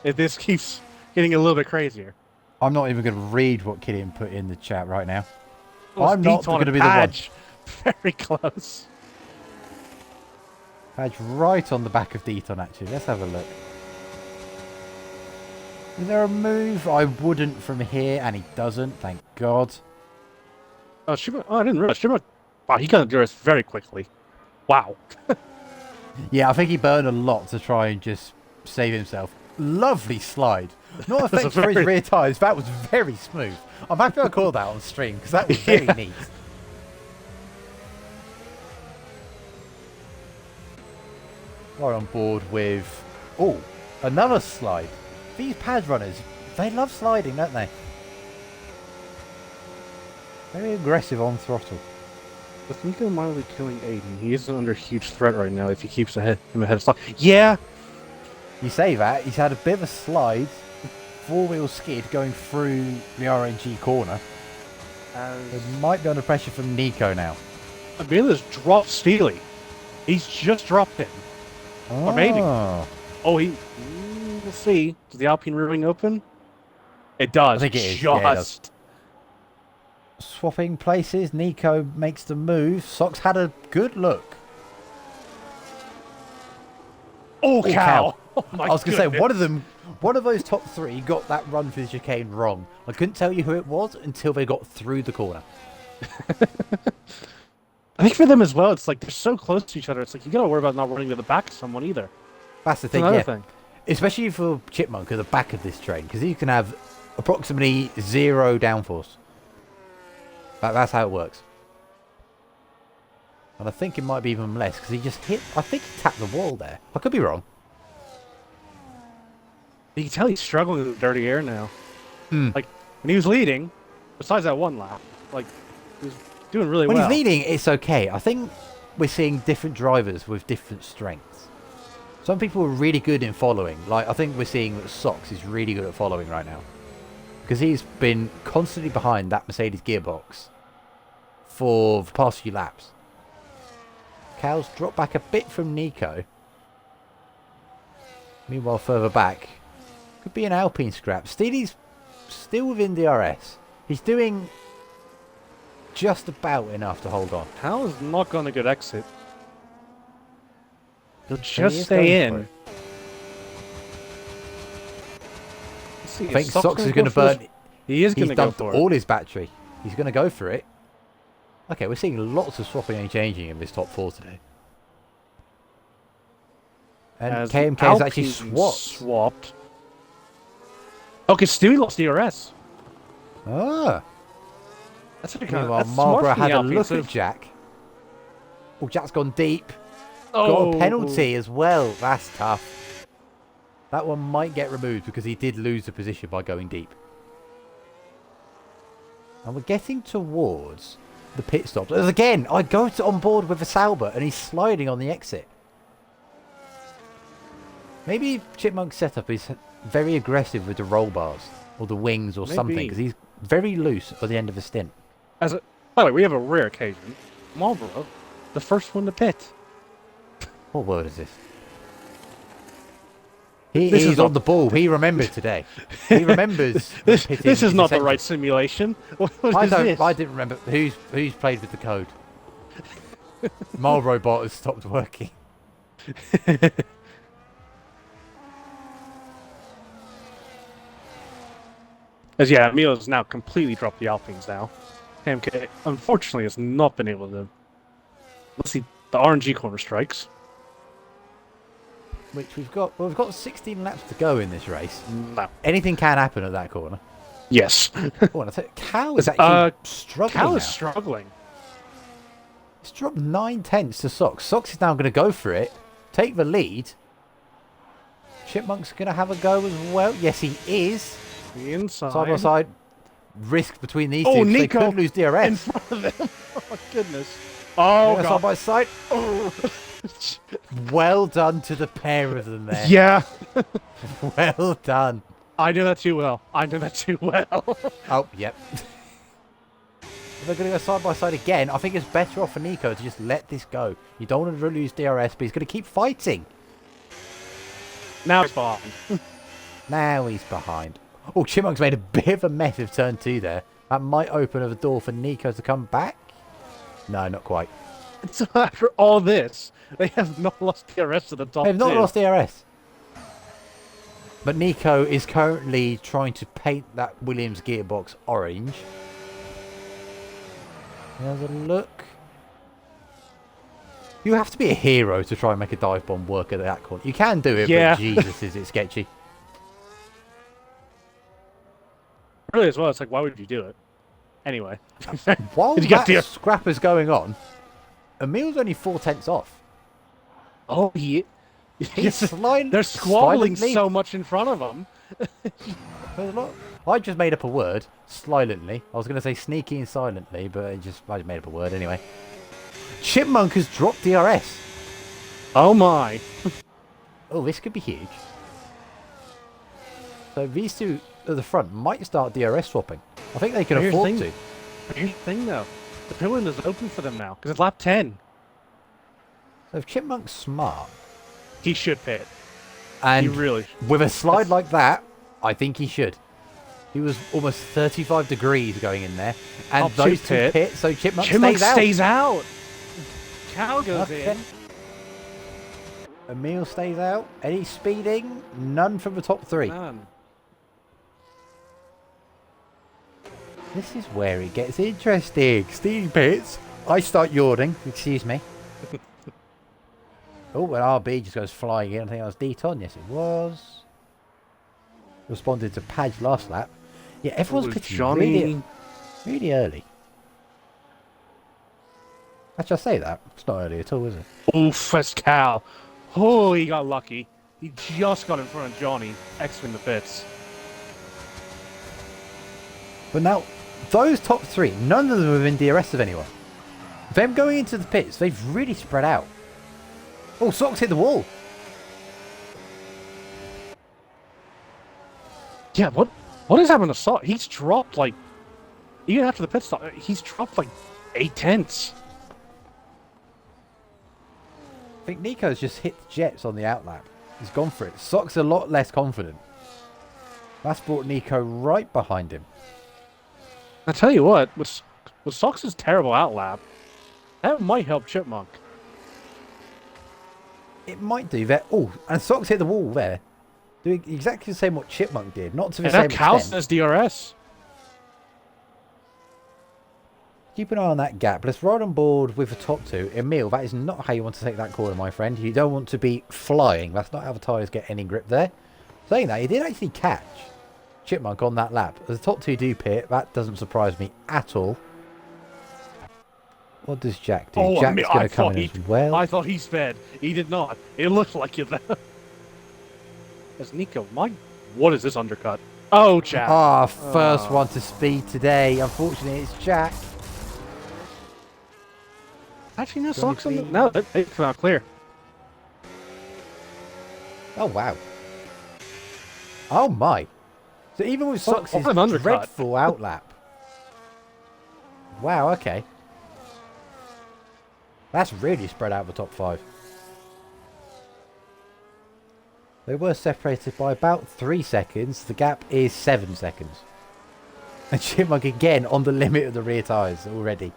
if this keeps getting a little bit crazier. I'm not even going to read what Killian put in the chat right now. Well, I'm not going to be the one. Padge. Very close. Padge right on the back of Deaton, actually. Let's have a look. Is there a move? I wouldn't from here, and he doesn't. Thank God. Oh, I didn't realize. Wow, he got DRS very quickly. Wow. Yeah, I think he burned a lot to try and just save himself. Lovely slide. Not effective for his rear tyres. That was very smooth. I'm happy I called that on stream because that was very neat. We're on board with... Oh, another slide. These Padge runners, they love sliding, don't they? Very aggressive on throttle. With Nico mildly killing Aiden, he isn't under huge threat right now if he keeps him ahead of slide. Yeah! You say that, he's had a bit of a slide, four-wheel skid going through the RNG corner. There might be under pressure from Nico now. Abila's dropped Steely. He's just dropped him. Or maybe. Oh, we'll see. Does the Alpine ring open? It does. I think it is. Just. Yeah, it does. Swapping places, Nico makes the move. Sox had a good look. Oh, cow! Oh, my I was going to say, goodness. one of those top three got that run for the chicane wrong. I couldn't tell you who it was until they got through the corner. I think for them as well, it's like they're so close to each other. It's like you got to worry about not running to the back of someone either. That's the thing, Another yeah. thing. Especially for Chipmunk at the back of this train, because he can have approximately 0 downforce. That's how it works. And I think it might be even less, because he just hit... I think he tapped the wall there. I could be wrong. You can tell he's struggling with dirty air now. Hmm. Like, when he was leading, besides that one lap, like, he was doing really well. When he's leading, it's okay. I think we're seeing different drivers with different strengths. Some people are really good in following. Like, I think we're seeing that Sox is really good at following right now. Because he's been constantly behind that Mercedes gearbox for the past few laps. Cal's dropped back a bit from Nico. Meanwhile, further back, could be an Alpine scrap. Steely's still within DRS. He's doing just about enough to hold on. Hal is not going to get exit. He'll He just is stay going for in. it. See, I think Sox is going to burn. He is going He's to go dumped for it. all his battery. He's going to go for it. Okay, we're seeing lots of swapping and changing in this top 4 today. And As KMK has actually Alpine swapped. Okay, Stewie lost DRS. Ah. That's what kind Meanwhile, of smart Marlborough from the had a Alpine, look so- at Jack. Oh, Jack's gone deep. Oh. Got a penalty as well. That's tough. That one might get removed because he did lose the position by going deep. And we're getting towards the pit stop. As again, I go on board with a Sauber and he's sliding on the exit. Maybe Chipmunk's setup is very aggressive with the roll bars or the wings or something because he's very loose at the end of the stint. By the way, we have a rare occasion. Marlborough, the first one to pit. What word is this? He's on the ball. He remembered today. He remembers. This is not the right simulation. What is this? I didn't remember who's played with the code. Marlboro bot has stopped working. As yeah, Emilio's now completely dropped the Alpines now. KMK, unfortunately, has not been able to Let's see. The RNG corner strikes. Which we've got. Well, we've got 16 laps to go in this race. No. Anything can happen at that corner. Yes. Oh, and I tell you, Cal is actually struggling. Cal is now. struggling. It's dropped 9/10 to Sox. Sox is now going to go for it, take the lead. Chipmunk's going to have a go as well. Yes, he is. The inside. Side by side. Risk between these Oh, two. Nico They could lose DRS. in front of them. Oh, my goodness. Oh, Side God. by side. Oh. Well done to the pair of them there. Yeah. Well done. I know that too well. I know that too well. Oh, yep. If they're going to go side by side again, I think it's better off for Nico to just let this go. You don't want to lose DRS, but he's going to keep fighting. Now he's behind. Now he's behind. Oh, Chipmunk's made a bit of a mess of turn 2 there. That might open the door for Nico to come back. No, not quite. So after all this, they have not lost DRS to the top They've not two. lost DRS. But Nico is currently trying to paint that Williams gearbox orange. There's a look. You have to be a hero to try and make a dive bomb work at that corner. You can do it, Yeah. but Jesus, is it sketchy. Really, as well, it's like, why would you do it? Anyway. While You got that the- scrap is going on, Emil's only 4/10 off. Oh, yeah. He's sliding. They're squabbling silently. so much in front of them. There's a lot. I just made up a word, silently. I was going to say sneaky and silently, but I just made up a word anyway. Chipmunk has dropped DRS. Oh, my. Oh, this could be huge. So these two at the front might start DRS swapping. I think they can Here's the afford thing. to. Here's the thing, though. The podium is open for them now, because it's lap 10. So if Chipmunk's smart, He should pit. and He really should. with a slide like that, I think he should. He was almost 35 degrees going in there, and Up to those two pit. pit, so Chipmunk Chipmunk stays out. stays out. Cal goes Okay. in. Emil stays out. Any speeding? None from the top 3. None. This is where it gets interesting. Steve pits. I start yawning. Excuse me. Oh, and RB just goes flying in. I think that was Deton. Yes, it was. Responded to Padge last lap. Yeah, everyone's pitting Johnny. really early. Actually, I say that. It's not early at all, is it? Oof, that's Cal. Oh, he got lucky. He just got in front of Johnny, exiting the pits. But now, those top 3, none of them are within DRS of anyone. Them going into the pits, they've really spread out. Oh, Socks hit the wall. Yeah, what is happening to Sock? He's dropped, like, even after the pit stop, he's dropped, like, 8/10. I think Nico's just hit the jets on the outlap. He's gone for it. Sock's a lot less confident. That's brought Nico right behind him. I tell you what, with Sock's terrible outlap, that might help Chipmunk. It might do that. Oh, and Socks hit the wall there. Doing exactly the same what Chipmunk did. Not to the And same that Cal extent. says DRS. Keep an eye on that gap. Let's ride on board with the top 2. Emil, that is not how you want to take that corner, my friend. You don't want to be flying. That's not how the tyres get any grip there. Saying that, he did actually catch Chipmunk on that lap. As the top 2 do pit, that doesn't surprise me at all. What does Jack do? Oh, Jack's going to come in as well. I thought he sped. He did not. It looked like it. As Nico, what is this undercut? Oh, Jack. Ah, first one to speed today. Unfortunately, it's Jack. Actually, no Johnny Socks on the... P. No, it came out clear. Oh, wow. Oh, my. So even with Socks' what an undercut. dreadful outlap. Wow, okay. That's really spread out the top 5. They were separated by about 3 seconds. The gap is 7 seconds. And Chipmunk again on the limit of the rear tyres already.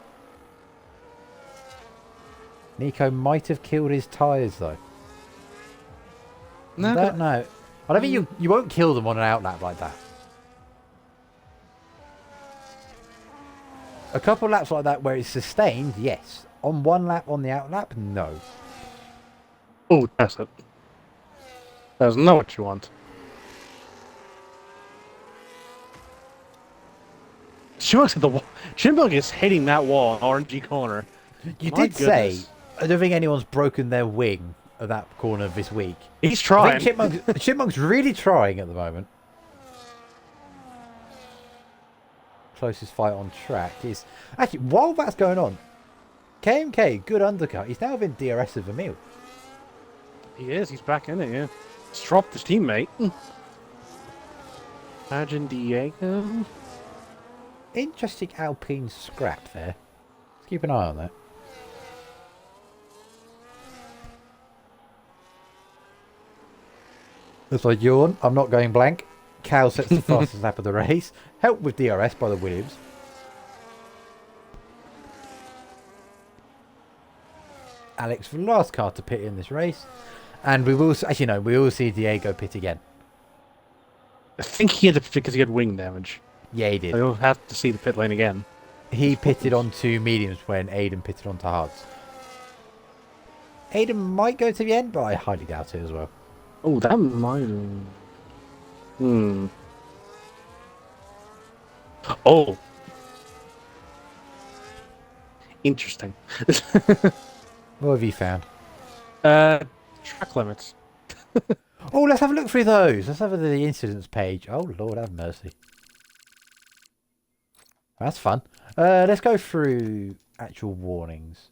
Nico might have killed his tyres though. No, I don't know. I don't think you won't kill them on an outlap like that. A couple of laps like that where it's sustained, yes. On one lap on the out lap? No. Oh, that's it. That's not what you want. Shinbug is hitting that wall on RNG corner. You My did say, goodness. I don't think anyone's broken their wing at that corner this week. He's I trying. think Chipmunk's really trying at the moment. Closest fight on track is... Actually, while that's going on, KMK, good undercut. He's now within DRS of Emil. He is. He's back in it, yeah. He's dropped his teammate. Imagine Diego. Interesting Alpine scrap there. Let's keep an eye on that. Looks like yawn. I'm not going blank. Cal sets the fastest lap of the race. Helped with DRS by the Williams. Alex, the last car to pit in this race. And we will... Actually, no. We will see Diego pit again. I think he had to because he had wing damage. Yeah, he did. You'll have to see the pit lane again. He pitted onto mediums when Aiden pitted onto hards. Aiden might go to the end, but I highly doubt it as well. Oh, that might... Oh. Interesting. What have you found? Track limits. Oh, let's have a look through those. Let's have the incidents page. Oh, Lord have mercy. That's fun. Let's go through actual warnings.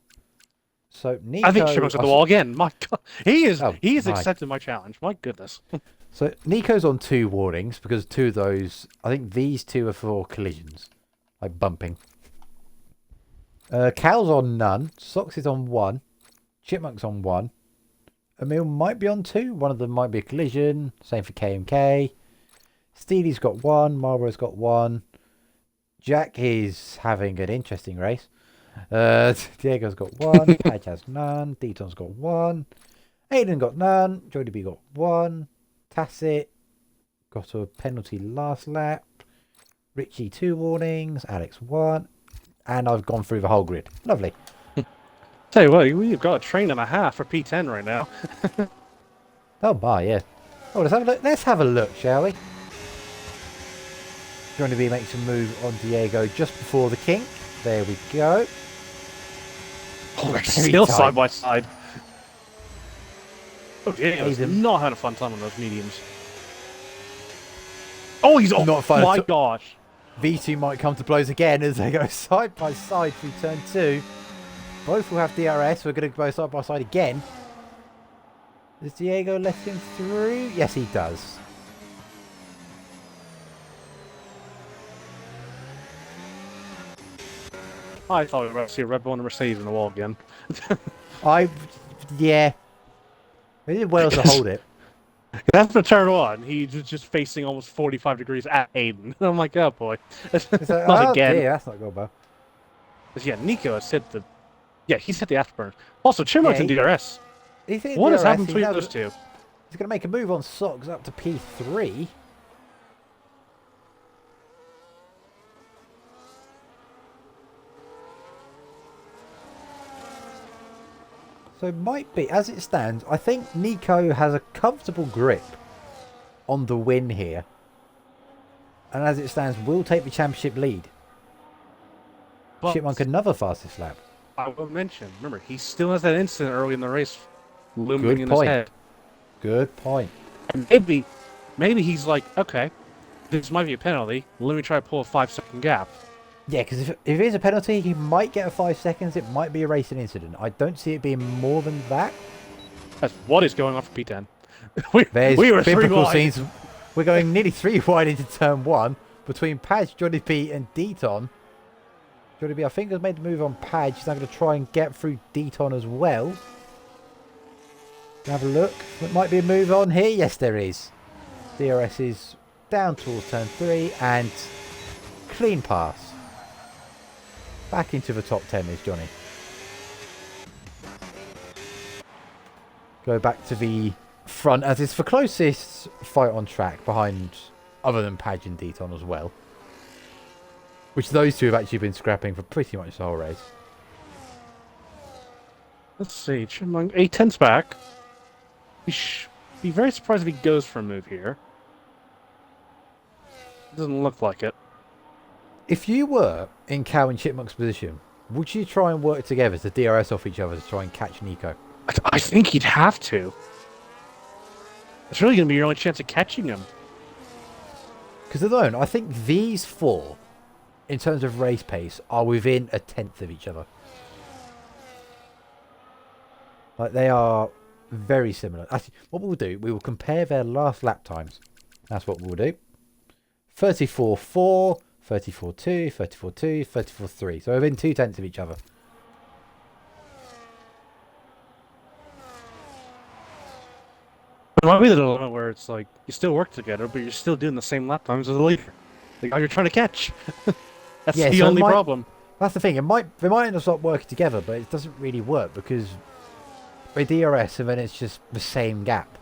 So, Nico... I think Shimmer's at the wall again. My God. He is my. accepted my challenge. My goodness. So, Nico's on 2 warnings because 2 of those... I think these 2 are for collisions. Like bumping. Cal's on none. Sox is on 1. Chipmunk's on 1. Emil might be on 2. One of them might be a collision. Same for KMK. Steely's got 1. Marlboro's got 1. Jack is having an interesting race. Diego's got 1. Padge has none. Deaton's got 1. Aiden got none. Jody B got 1. Tacit got a penalty last lap. Richie 2 warnings. Alex 1. And I've gone through the whole grid. Lovely. Tell you what, we've got a train and a half for P10 right now. Oh my, yeah. Oh, let's have a look. Let's have a look, shall we? Johnny B makes a move on Diego just before the kink. There we go. Oh, they're Very still tight. side by side. Oh, Diego's Aiden. not having a fun time on those mediums. Oh, he's Not oh fun my at gosh. V2 might come to blows again as they go side by side through turn 2. Both will have DRS. We're going to go side by side again. Does Diego let him through? Yes, he does. I thought we were about to see a Red Bull and a Mercedes in the wall again. Yeah. They did well to hold it. After turn 1, he's just facing almost 45 degrees at Aiden. I'm like, oh boy. It's like, Not oh again. dear, that's not good, well. Yeah, Nico has hit the... Yeah, he's hit the afterburner. Also, Chimmo's Yeah, in DRS. He's in What has DRS, happened he between has- those two? He's going to make a move on Socks up to P3. So it might be, as it stands, I think Nico has a comfortable grip on the win here. And as it stands, will take the championship lead. But Chipmunk another fastest lap. I will mention, remember, he still has that incident early in the race looming Good in point. his head. Good point. And maybe he's like, okay, this might be a penalty. Let me try to pull a 5-second gap. Yeah, because if it is a penalty, he might get a 5 seconds. It might be a racing incident. I don't see it being more than that. That's what is going on for P10. There's we were 3 biblical wide. scenes. We're going nearly 3 wide into turn 1 between Padge, Johnny P, and Deaton. Johnny B, I think, has made the move on Padge. He's now going to try and get through Deaton as well. Have a look. There might be a move on here. Yes, there is. DRS is down towards turn 3 and clean pass. Back into the top 10 is Johnny. Go back to the front as it's the closest fight on track behind, other than Padge and Deaton as well. Which those two have actually been scrapping for pretty much the whole race. Let's see. Chipmunk, 8/10's back. Be very surprised if he goes for a move here. Doesn't look like it. If you were in Cow and Chipmunk's position, would you try and work together to DRS off each other to try and catch Nico? I think he'd have to. It's really going to be your only chance of catching him. Because at the moment, I think these four, in terms of race pace, are within a tenth of each other. Like, they are very similar. Actually, what we'll do, we will compare their last lap times. That's what we'll do. 34.4, 34.2, 34.2, 34.3. So within 2/10 of each other. It might be the dilemma where it's like, you still work together, but you're still doing the same lap times as the leader. The guy you're trying to catch. That's Yeah, the so only problem. That's the thing. They might end up start working together, but it doesn't really work because they DRS and then it's just the same gap.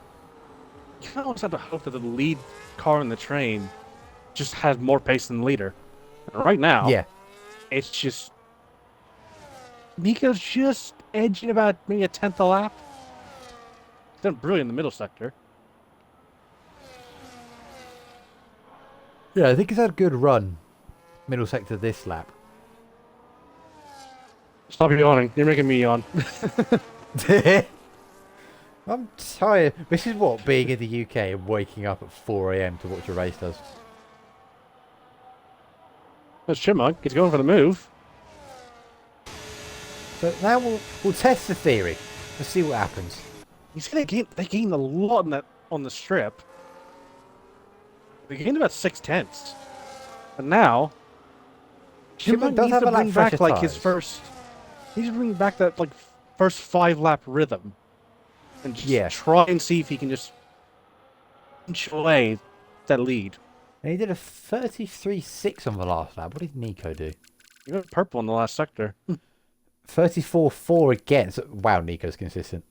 You kind of almost have to hope that the lead car in the train just has more pace than the leader. And right now, Yeah. it's just... Nico's just edging about maybe a tenth a lap. He's done brilliant in the middle sector. Yeah, I think he's had a good run. Middle sector this lap. Stop yawning. You're making me yawn. I'm tired. This is what being in the UK and waking up at 4 AM to watch a race does. That's Chipmunk. He's going for the move. So now we'll test the theory. Let's see what happens. You see, they gained a lot on the strip. They gained about 6/10. And now, Chipmunk Chipmunk does needs have to a lap bring back fresher like his tyres. first. He needs to bring back that like first 5-lap rhythm, and just try and see if he can just inch away that lead. And he did a 33.6 on the last lap. What did Nico do? You got purple in the last sector. 34.4 again. So, wow, Nico's consistent.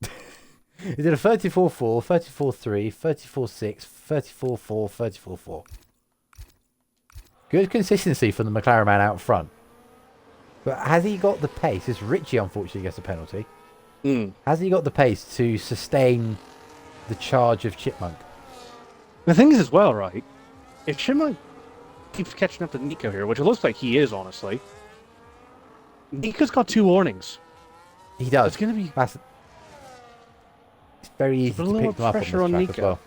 He did a 34.4, 34.3, 34.6, 34.4, 34.4. Good consistency from the McLaren man out front. But has he got the pace? As Richie unfortunately gets a penalty. Has he got the pace to sustain the charge of Chipmunk? The thing is as well, right? If Chipmunk keeps catching up to Nico here, which it looks like he is, honestly, Nico's got 2 warnings. He does. It's going to be... It's very easy to pick them up on this track as well.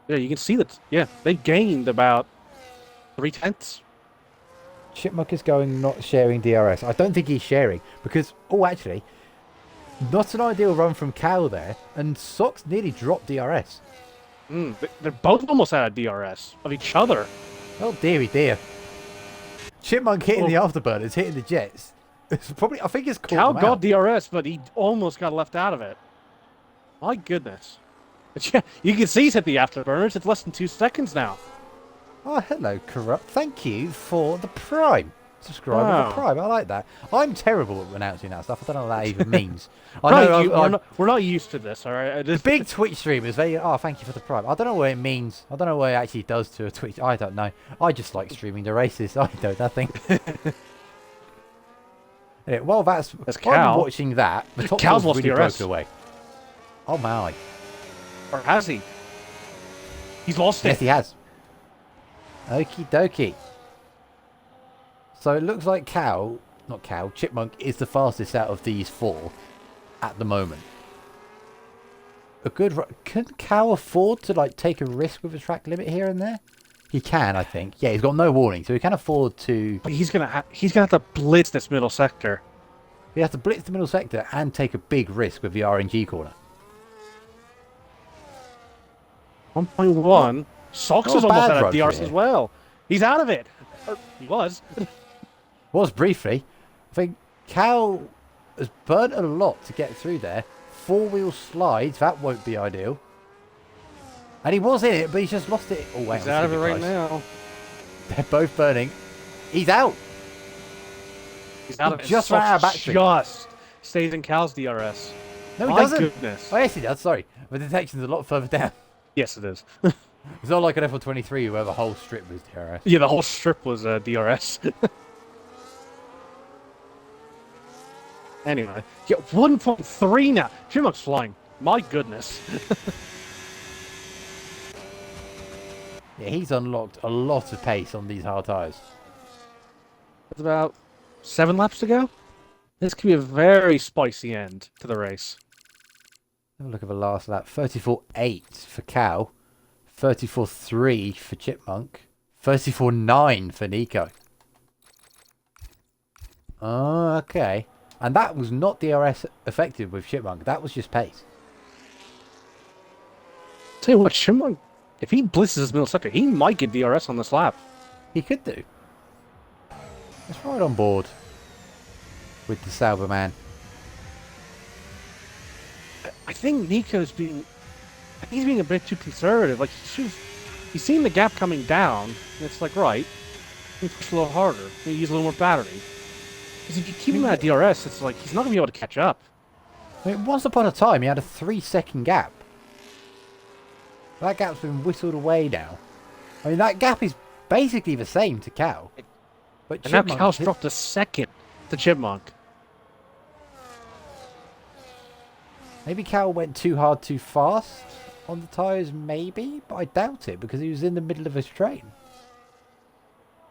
Yeah, you can see that. Yeah, they gained about 3/10. Chipmunk is going not sharing DRS. I don't think he's sharing because, oh, actually, not an ideal run from Cal there, and Sox nearly dropped DRS. They're both almost out of DRS of each other. Oh, dearie dear. Chipmunk hitting the afterburners, hitting the jets. It's probably, I think it's caught Cal them got out. DRS, but he almost got left out of it. My goodness. But yeah, you can see he's hit the afterburners. It's less than 2 seconds now. Oh, hello, Corrupt. Thank you for the Prime. Subscribe Wow. with the Prime. I like that. I'm terrible at announcing that stuff. I don't know what that even means. I Right, know we're not used to this, all right? the big Twitch streamers, thank you for the Prime. I don't know what it means. I don't know what it actually does to a Twitch. I don't know. I just like streaming the races. I know nothing. Yeah, well, that's Cal. I'm watching that. The top Cal's wheel's lost really DRS. broken away. Oh my! Or has he? He's lost Yes, it. he has. Okie dokie. So it looks like Chipmunk is the fastest out of these 4 at the moment. A good. Can Cal afford to like take a risk with a track limit here and there? He can, I think. Yeah, he's got no warning, so he can afford to. But he's gonna have to blitz this middle sector. He has to blitz the middle sector and take a big risk with the RNG corner. 1.1. Sox Not is a almost bad out of run for DRS you. as well. He's out of it. Or he was. Was briefly. I think Cal has burnt a lot to get through there. 4-wheel slides, that won't be ideal. And he was in it, but he's just lost it. Oh, wait, He's out of it right close. now. They're both burning. He's out. He's out of it. Just ran out of battery. Just stays in Cal's DRS. No, he My doesn't. goodness. Oh, yes, he does. Sorry. The detection's a lot further down. Yes, it is. It's not like an F123 where the whole strip was DRS. Yeah, the whole strip was DRS. Anyway, yeah, 1.3 now. Chipmunk's flying. My goodness. Yeah, he's unlocked a lot of pace on these hard tyres. It's about 7 laps to go. This could be a very spicy end to the race. Have a look at the last lap. 34.8 for Cal. 34.3 for Chipmunk. 34.9 for Nico. Oh, okay. And that was not DRS affected with Chipmunk. That was just pace. Tell you what, Chipmunk, if he blitzes his middle sector, he might get DRS on this lap. He could do. Let's ride on board with the Sauber man. I think Nico's being... I think he's being a bit too conservative. Like, he's seen the gap coming down, and it's like, right, he push a little harder. Maybe use a little more battery. Because if you keep him at DRS, it's like, he's not going to be able to catch up. I mean, once upon a time, he had a 3-second gap. That gap's been whittled away now. I mean, that gap is basically the same to Cal. But And now Cal's dropped a second to Chipmunk. Maybe Cal went too hard too fast on the tyres, maybe? But I doubt it, because he was in the middle of his train.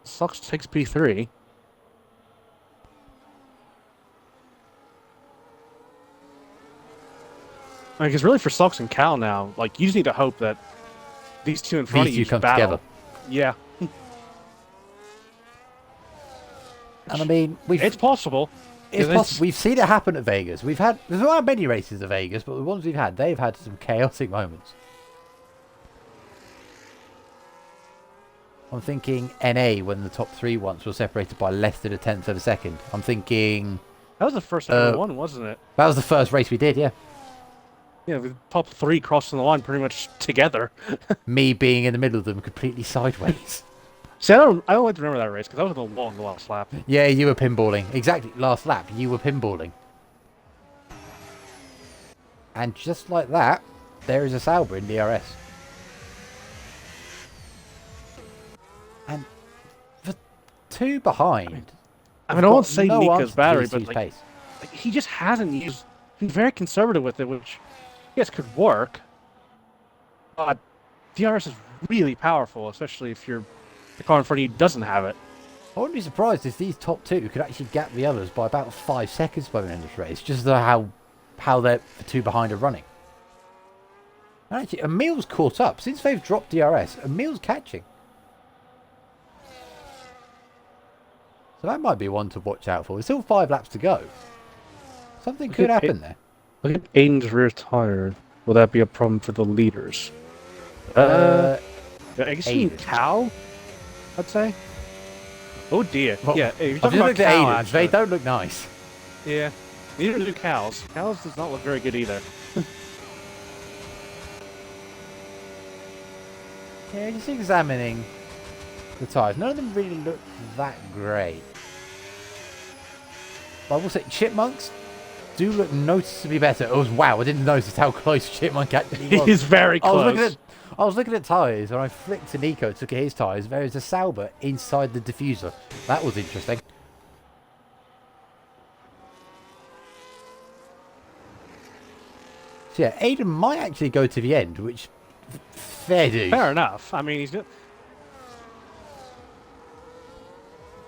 Sox takes P3. I mean, because really for Sox and Cal now, like, you just need to hope that these two in front of you come battle. together. Yeah. And I mean, it's possible. It's possible. We've seen it happen at Vegas. There's not many races at Vegas, but the ones we've had, they've had some chaotic moments. I'm thinking NA when the top 3 once were separated by less than a tenth of a second. I'm thinking... That was the first time we won, wasn't it? That was the first race we did, yeah. Yeah, the top 3 crossing the line pretty much together. Me being in the middle of them completely sideways. See, I don't like to remember that race because I was on the last lap. Yeah, you were pinballing. Exactly, last lap, you were pinballing. And just like that, there is a Sauber in DRS. And the 2 behind... I mean, I won't say no Nico's battery, but like, he just hasn't used... Been very conservative with it, which, yes, could work. But DRS is really powerful, especially if the car in front of you doesn't have it. I wouldn't be surprised if these top 2 could actually gap the others by about 5 seconds by the end of this race, just how the 2 behind are running. And actually, Emil's caught up. Since they've dropped DRS, Emil's catching. So that might be one to watch out for. There's still 5 laps to go. Something could happen there. Look at Aiden's rear tire. Will that be a problem for the leaders? I guess you mean Cal, I'd say. Oh dear. Well, yeah, you're I've talking just about looked at Cal, Aiden's. They don't look nice. Yeah. Neither do Cal's. Cal's does not look very good either. Yeah, just examining the tyres. None of them really look that great. But I will say, Chipmunks do look noticeably better. Oh, wow, I didn't notice how close Chipmunk actually was. He's very close. I was looking at tyres, and I flicked to Nico, took at his tyres. There is a Sauber inside the diffuser. That was interesting. So yeah, Aiden might actually go to the end, which... Fair dues. Fair enough. I mean, he's good.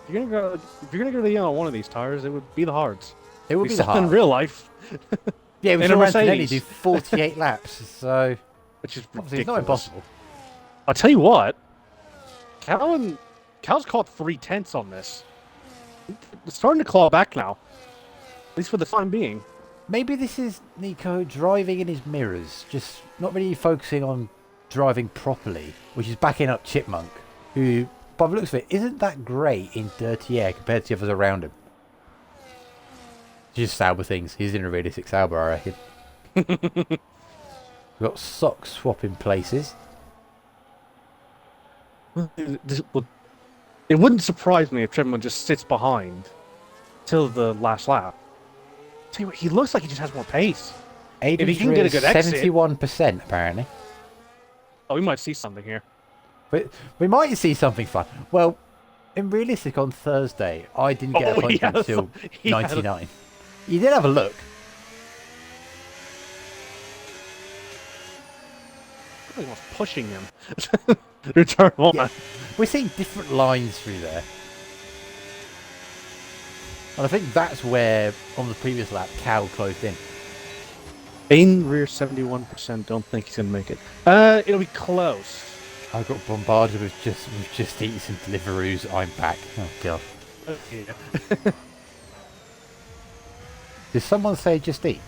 If you're gonna go to the end on one of these tires, it would be the hards. It would be the hards. In real life. Yeah, we saw Antonelli do 48 laps, so... Which is obviously it's not impossible. I'll tell you what. Cal's caught 3/10 on this. It's starting to claw back now. At least for the time being. Maybe this is Nico driving in his mirrors, just not really focusing on driving properly, which is backing up Chipmunk, who, by the looks of it, isn't that great in dirty air compared to the others around him. Just Sauber things. He's in a realistic Sauber, I reckon. We've got sock swapping places. It wouldn't surprise me if Chipmunk just sits behind till the last lap. Tell you what, he looks like he just has more pace. If he can get a good 71% apparently. Oh, we might see something here. But we might see something fun. Well, in realistic on Thursday, I didn't get a point until 99. You did have a look. I was pushing him. Return one. Yeah. We're seeing different lines through there. And I think that's where, on the previous lap, Cal closed in. Bane rear 71%. Don't think he's gonna make it. It'll be close. I got bombarded with just eats and Deliveroos. I'm back. Oh god. Yeah. Did someone say just eat?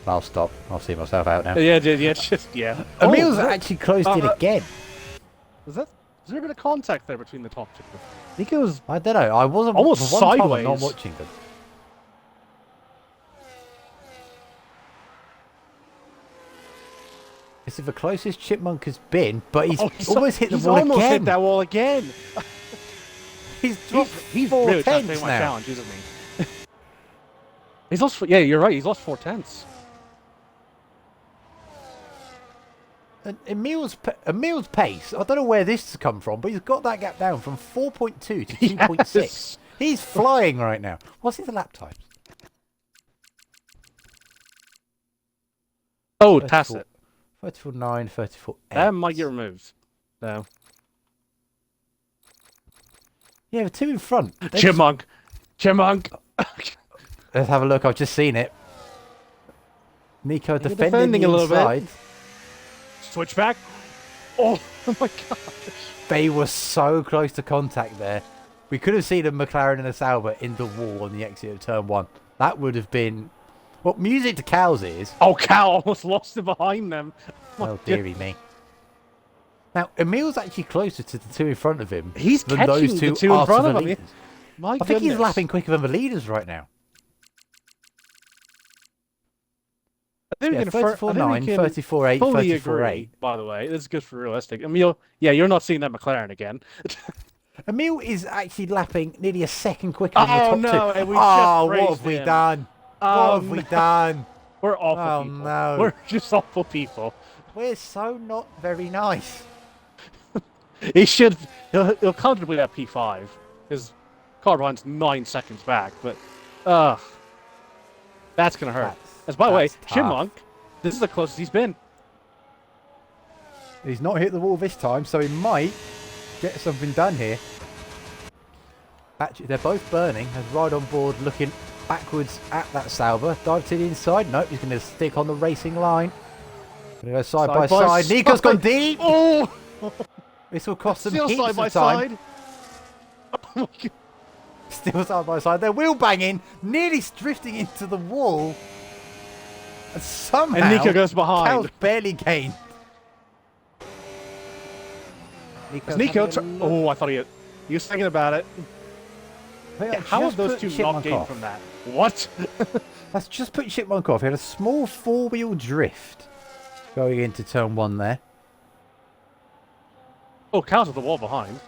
I'll stop. I'll see myself out now. Yeah, just yeah. Emil's actually closed in again. Is there a bit of contact there between the top two? Nico's. I don't know. I wasn't almost for one time sideways. I'm not watching them. This is the closest Chipmunk has been, but he's almost hit the wall again. He's almost hit that wall again. He's dropped he's four really trying to tenths take my now. challenge, isn't he? He's lost. Yeah, you're right. He's lost 4 tenths. And Emil's pace, I don't know where this has come from, but he's got that gap down from 4.2 to 2.6. Yes. He's flying right now. What's his lap times? Oh, tacit. 34.9, 34.8. That might get removed. No. Yeah, the two in front. Chipmunk. Let's have a look. I've just seen it. Nico defending a the little inside. bit. Switch back. Oh my god. They were so close to contact there. We could have seen a McLaren and a Sauber in the wall on the exit of turn 1. That would have been... Well, music to Cal's ears. Oh, Cal almost lost it behind them. Oh, dearie me. Now, Emil's actually closer to the two in front of him He's than catching those two the two in front of him. leaders. My I think he's lapping quicker than the leaders right now. I think Yeah, 34.9, 34.8, fully 34.8. agree, by the way. This is good for realistic. Emil, yeah, you're not seeing that McLaren again. Emil is actually lapping nearly a second quicker than the top no, two. and we Oh, just what have we him. done? What have we done? We're awful Oh, people. no. We're just awful people. We're so not very nice. He'll comfortably at P5. His car behind's 9 seconds back, but that's gonna hurt. As by the way, tough. Chipmunk, this is the closest he's been. He's not hit the wall this time, so he might get something done here. Actually, they're both burning. As right on board, looking backwards at that Sauber. Dive to the inside. Nope, he's going to stick on the racing line. Going to go side by side. Nico's gone deep. Oh! This will cost them Still heaps side by of time. side. Oh my god. Still side by side. They're wheel banging, nearly drifting into the wall. And somehow, And Nico goes behind. Cal's barely gained. Oh, I thought he was thinking about it. Yeah, how have those two not gained from that? What? Let's just put Chipmunk off. He had a small four-wheel drift going into turn 1 there. Oh, Cal's at the wall behind.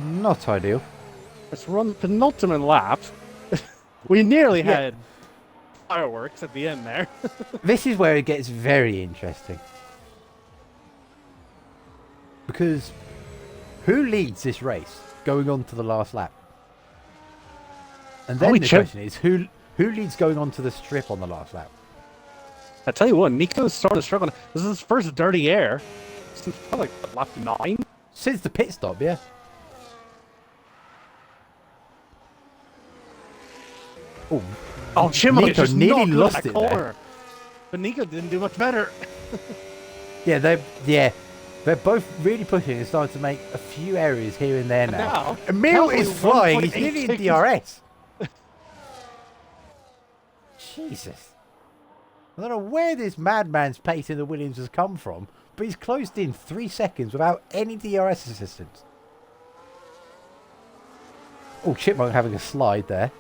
Not ideal. Let's run the penultimate lap. We nearly had fireworks at the end there. This is where it gets very interesting. Because who leads this race going on to the last lap? And then the question is, who leads going on to the strip on the last lap? I tell you what, Nico's starting to struggle. This is his first dirty air since probably like lap 9? Since the pit stop, yeah. Oh, Chipmunk Nico just nearly knocked lost that it corner. there. But Nico didn't do much better. They're both really pushing and starting to make a few errors here and there now. Emil is flying. He's nearly in DRS. Jesus. I don't know where this madman's pace in the Williams has come from, but he's closed in 3 seconds without any DRS assistance. Oh, Chipmunk having a slide there.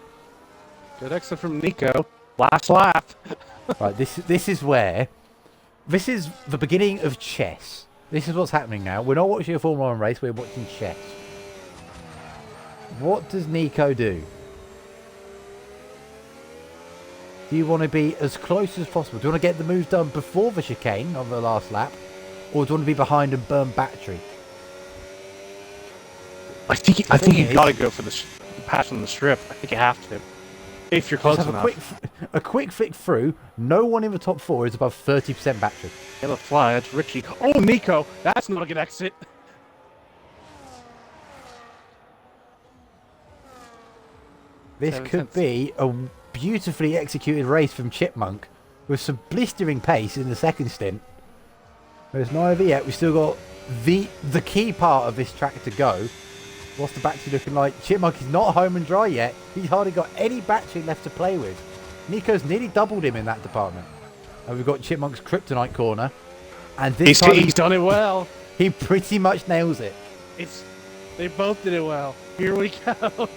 Good exit from Nico. Last lap. Right, this is where... This is the beginning of chess. This is what's happening now. We're not watching a Formula 1 race, we're watching chess. What does Nico do? Do you want to be as close as possible? Do you want to get the moves done before the chicane on the last lap? Or do you want to be behind and burn battery? I think thing you is- gotta go for the pass on the strip. I think you have to, if you're close Just enough. have a quick flick through. No one in the top 4 is above 30% battery. Yeah, the fly. That's Richie. Oh, Nico. That's not a good exit. This 7 could cents. be a beautifully executed race from Chipmunk with some blistering pace in the second stint. There's not over yet. We've still got the key part of this track to go. What's the battery looking like? Chipmunk is not home and dry yet. He's hardly got any battery left to play with. Nico's nearly doubled him in that department. And we've got Chipmunk's Kryptonite corner. And this time He's done it well. he pretty much nails it. They both did it well. Here we go.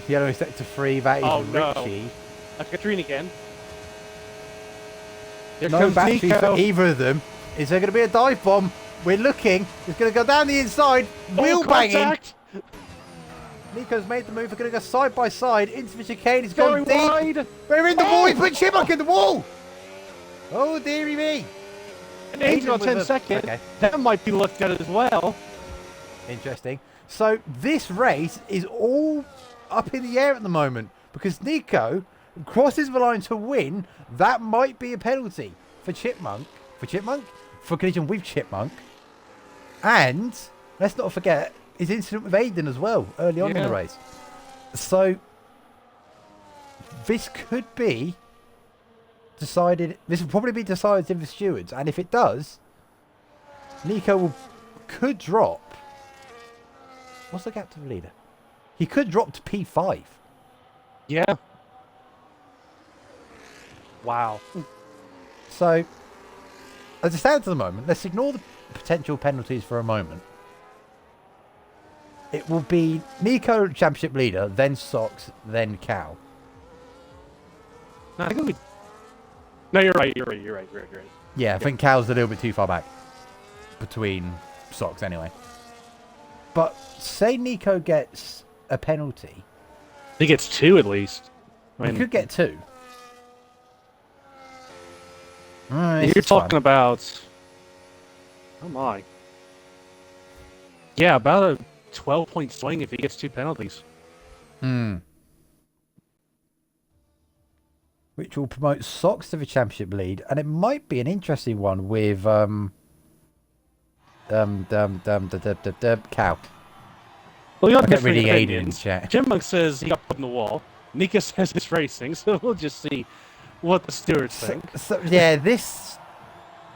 Yellow sector 3, that is Oh, no. Richie. A Katrina again. There No comes battery Nico. for either of them. Is there going to be a dive bomb? We're looking. It's going to go down the inside. Wheel banging. Contact. Nico's made the move. We're going to go side by side into the chicane. He's Going going deep. wide. We're in the Oh. wall. He's put Chipmunk in the wall. Oh, dearie me. An angel on with 10 a- seconds. Okay. That might be looked at as well. Interesting. So this race is all up in the air at the moment because Nico crosses the line to win. That might be a penalty for Chipmunk. For collision with Chipmunk. And let's not forget his incident with Aiden as well early on in the Yeah. race. So this could be decided. This will probably be decided in the stewards, and if it does, Nico could drop. What's the gap to the leader? He could drop to P5. Yeah. Wow. So, as it stands at the moment, let's ignore the potential penalties for a moment. It will be Nico championship leader, then Sox, then Cal. No, I think no, you're right. Yeah, I think Cal's a little bit too far back between Sox anyway. But say Nico gets a penalty. He gets 2 at least. He could get 2. You're talking about. Oh my. Yeah, about a 12-point swing if he gets 2 penalties. Which will promote Sox to the championship lead, and it might be an interesting one with Cal. Well, you got I'm not different reading Aiden in the opinions. chat. Chipmunk says he got put in the wall. Nika says it's racing, so we'll just see what the stewards think. So yeah, this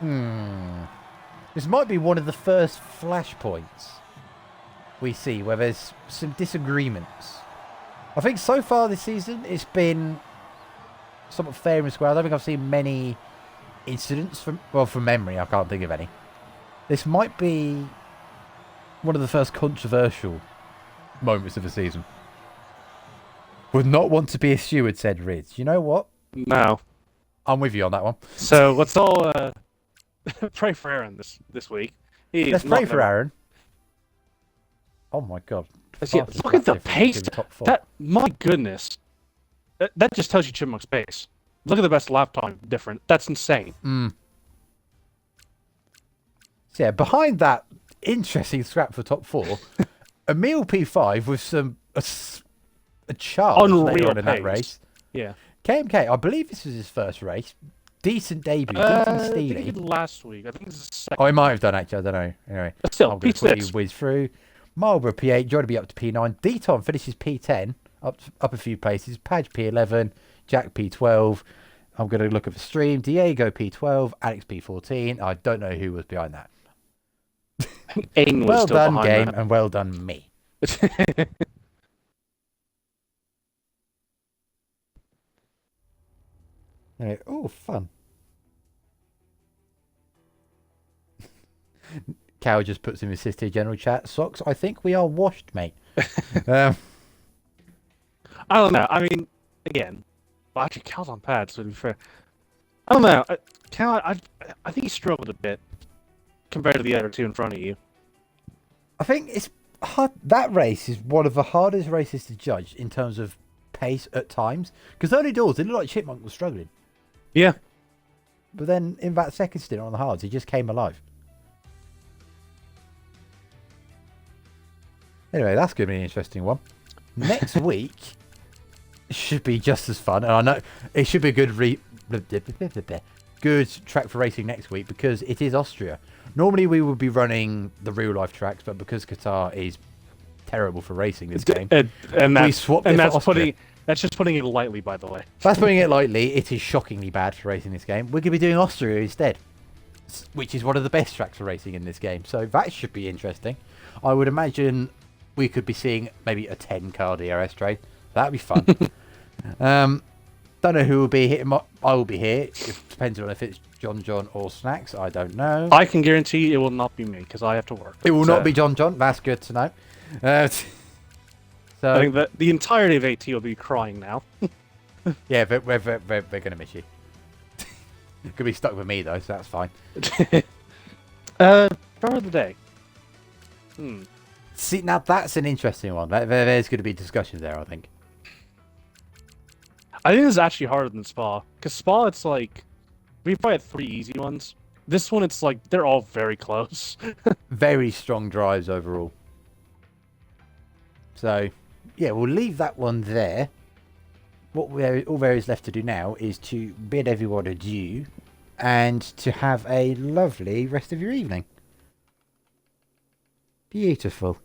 might be one of the first flashpoints we see where there's some disagreements. I think so far this season it's been somewhat fair and square. I don't think I've seen many incidents from memory. I can't think of any. This might be one of the first controversial moments of the season. Would not want to be a steward, said Riz. You know what? No. I'm with you on that one. So let's all pray for Aaron this week. Let's pray for Aaron. Oh my god. Yeah, look at the pace. Top 4. That, my goodness. That just tells you Chipmunk's pace. Look at the best lap time difference. That's insane. So yeah, behind that interesting scrap for top 4, Emil P5 with a charge Unreal later on in that pace. race. Yeah. KMK, I believe this was his first race. Decent debut, decent I think he steely. did last week. I think this is the second. Oh, he might have done actually. I don't know. Anyway, But still, I'm going to quickly P6. whiz through. Marlborough P8, Jordan be up to P9. Deton finishes P10, up a few places. Padge P11, Jack P12. I'm going to look at the stream. Diego P12, Alex P14. I don't know who was behind that. Aiden was Well still done, behind game, that. and well done, me. Anyway, oh, fun. Cow just puts in his sister general chat. Socks, I think we are washed, mate. I don't know. I mean, again, well, actually, Cal's on pads, to be fair. I don't know. Cal, I think he struggled a bit compared to the other 2 in front of you. I think it's hard. That race is one of the hardest races to judge in terms of pace at times. Because early doors, it looked like Chipmunk was struggling. Yeah. But then in that second stint on the hards, he just came alive. Anyway, that's going to be an interesting one. Next week should be just as fun. And I know it should be a good track for racing next week because it is Austria. Normally we would be running the real life tracks, but because Qatar is terrible for racing this game, we swapped it for Austria. That's just putting it lightly, by the way. That's putting it lightly. It is shockingly bad for racing this game. We're going to be doing Austria instead, which is one of the best tracks for racing in this game. So that should be interesting. I would imagine we could be seeing maybe a 10-car DRS trade. That'd be fun. Don't know who will be here. I will be here. It depends on if it's JohnJohn or Snacks. I don't know. I can guarantee it will not be me because I have to work. It will not be JohnJohn. That's good to know. So I think that the entirety of AT will be crying now. yeah, we're going to miss you. Could be stuck with me though, so that's fine. Start of the day. See, now that's an interesting one. There's going to be discussion there, I think. I think this is actually harder than Spa. Because Spa, it's like... We probably had 3 easy ones. This one, it's like, they're all very close. Very strong drives overall. So, yeah, we'll leave that one there. All there is left to do now is to bid everyone adieu and to have a lovely rest of your evening. Beautiful.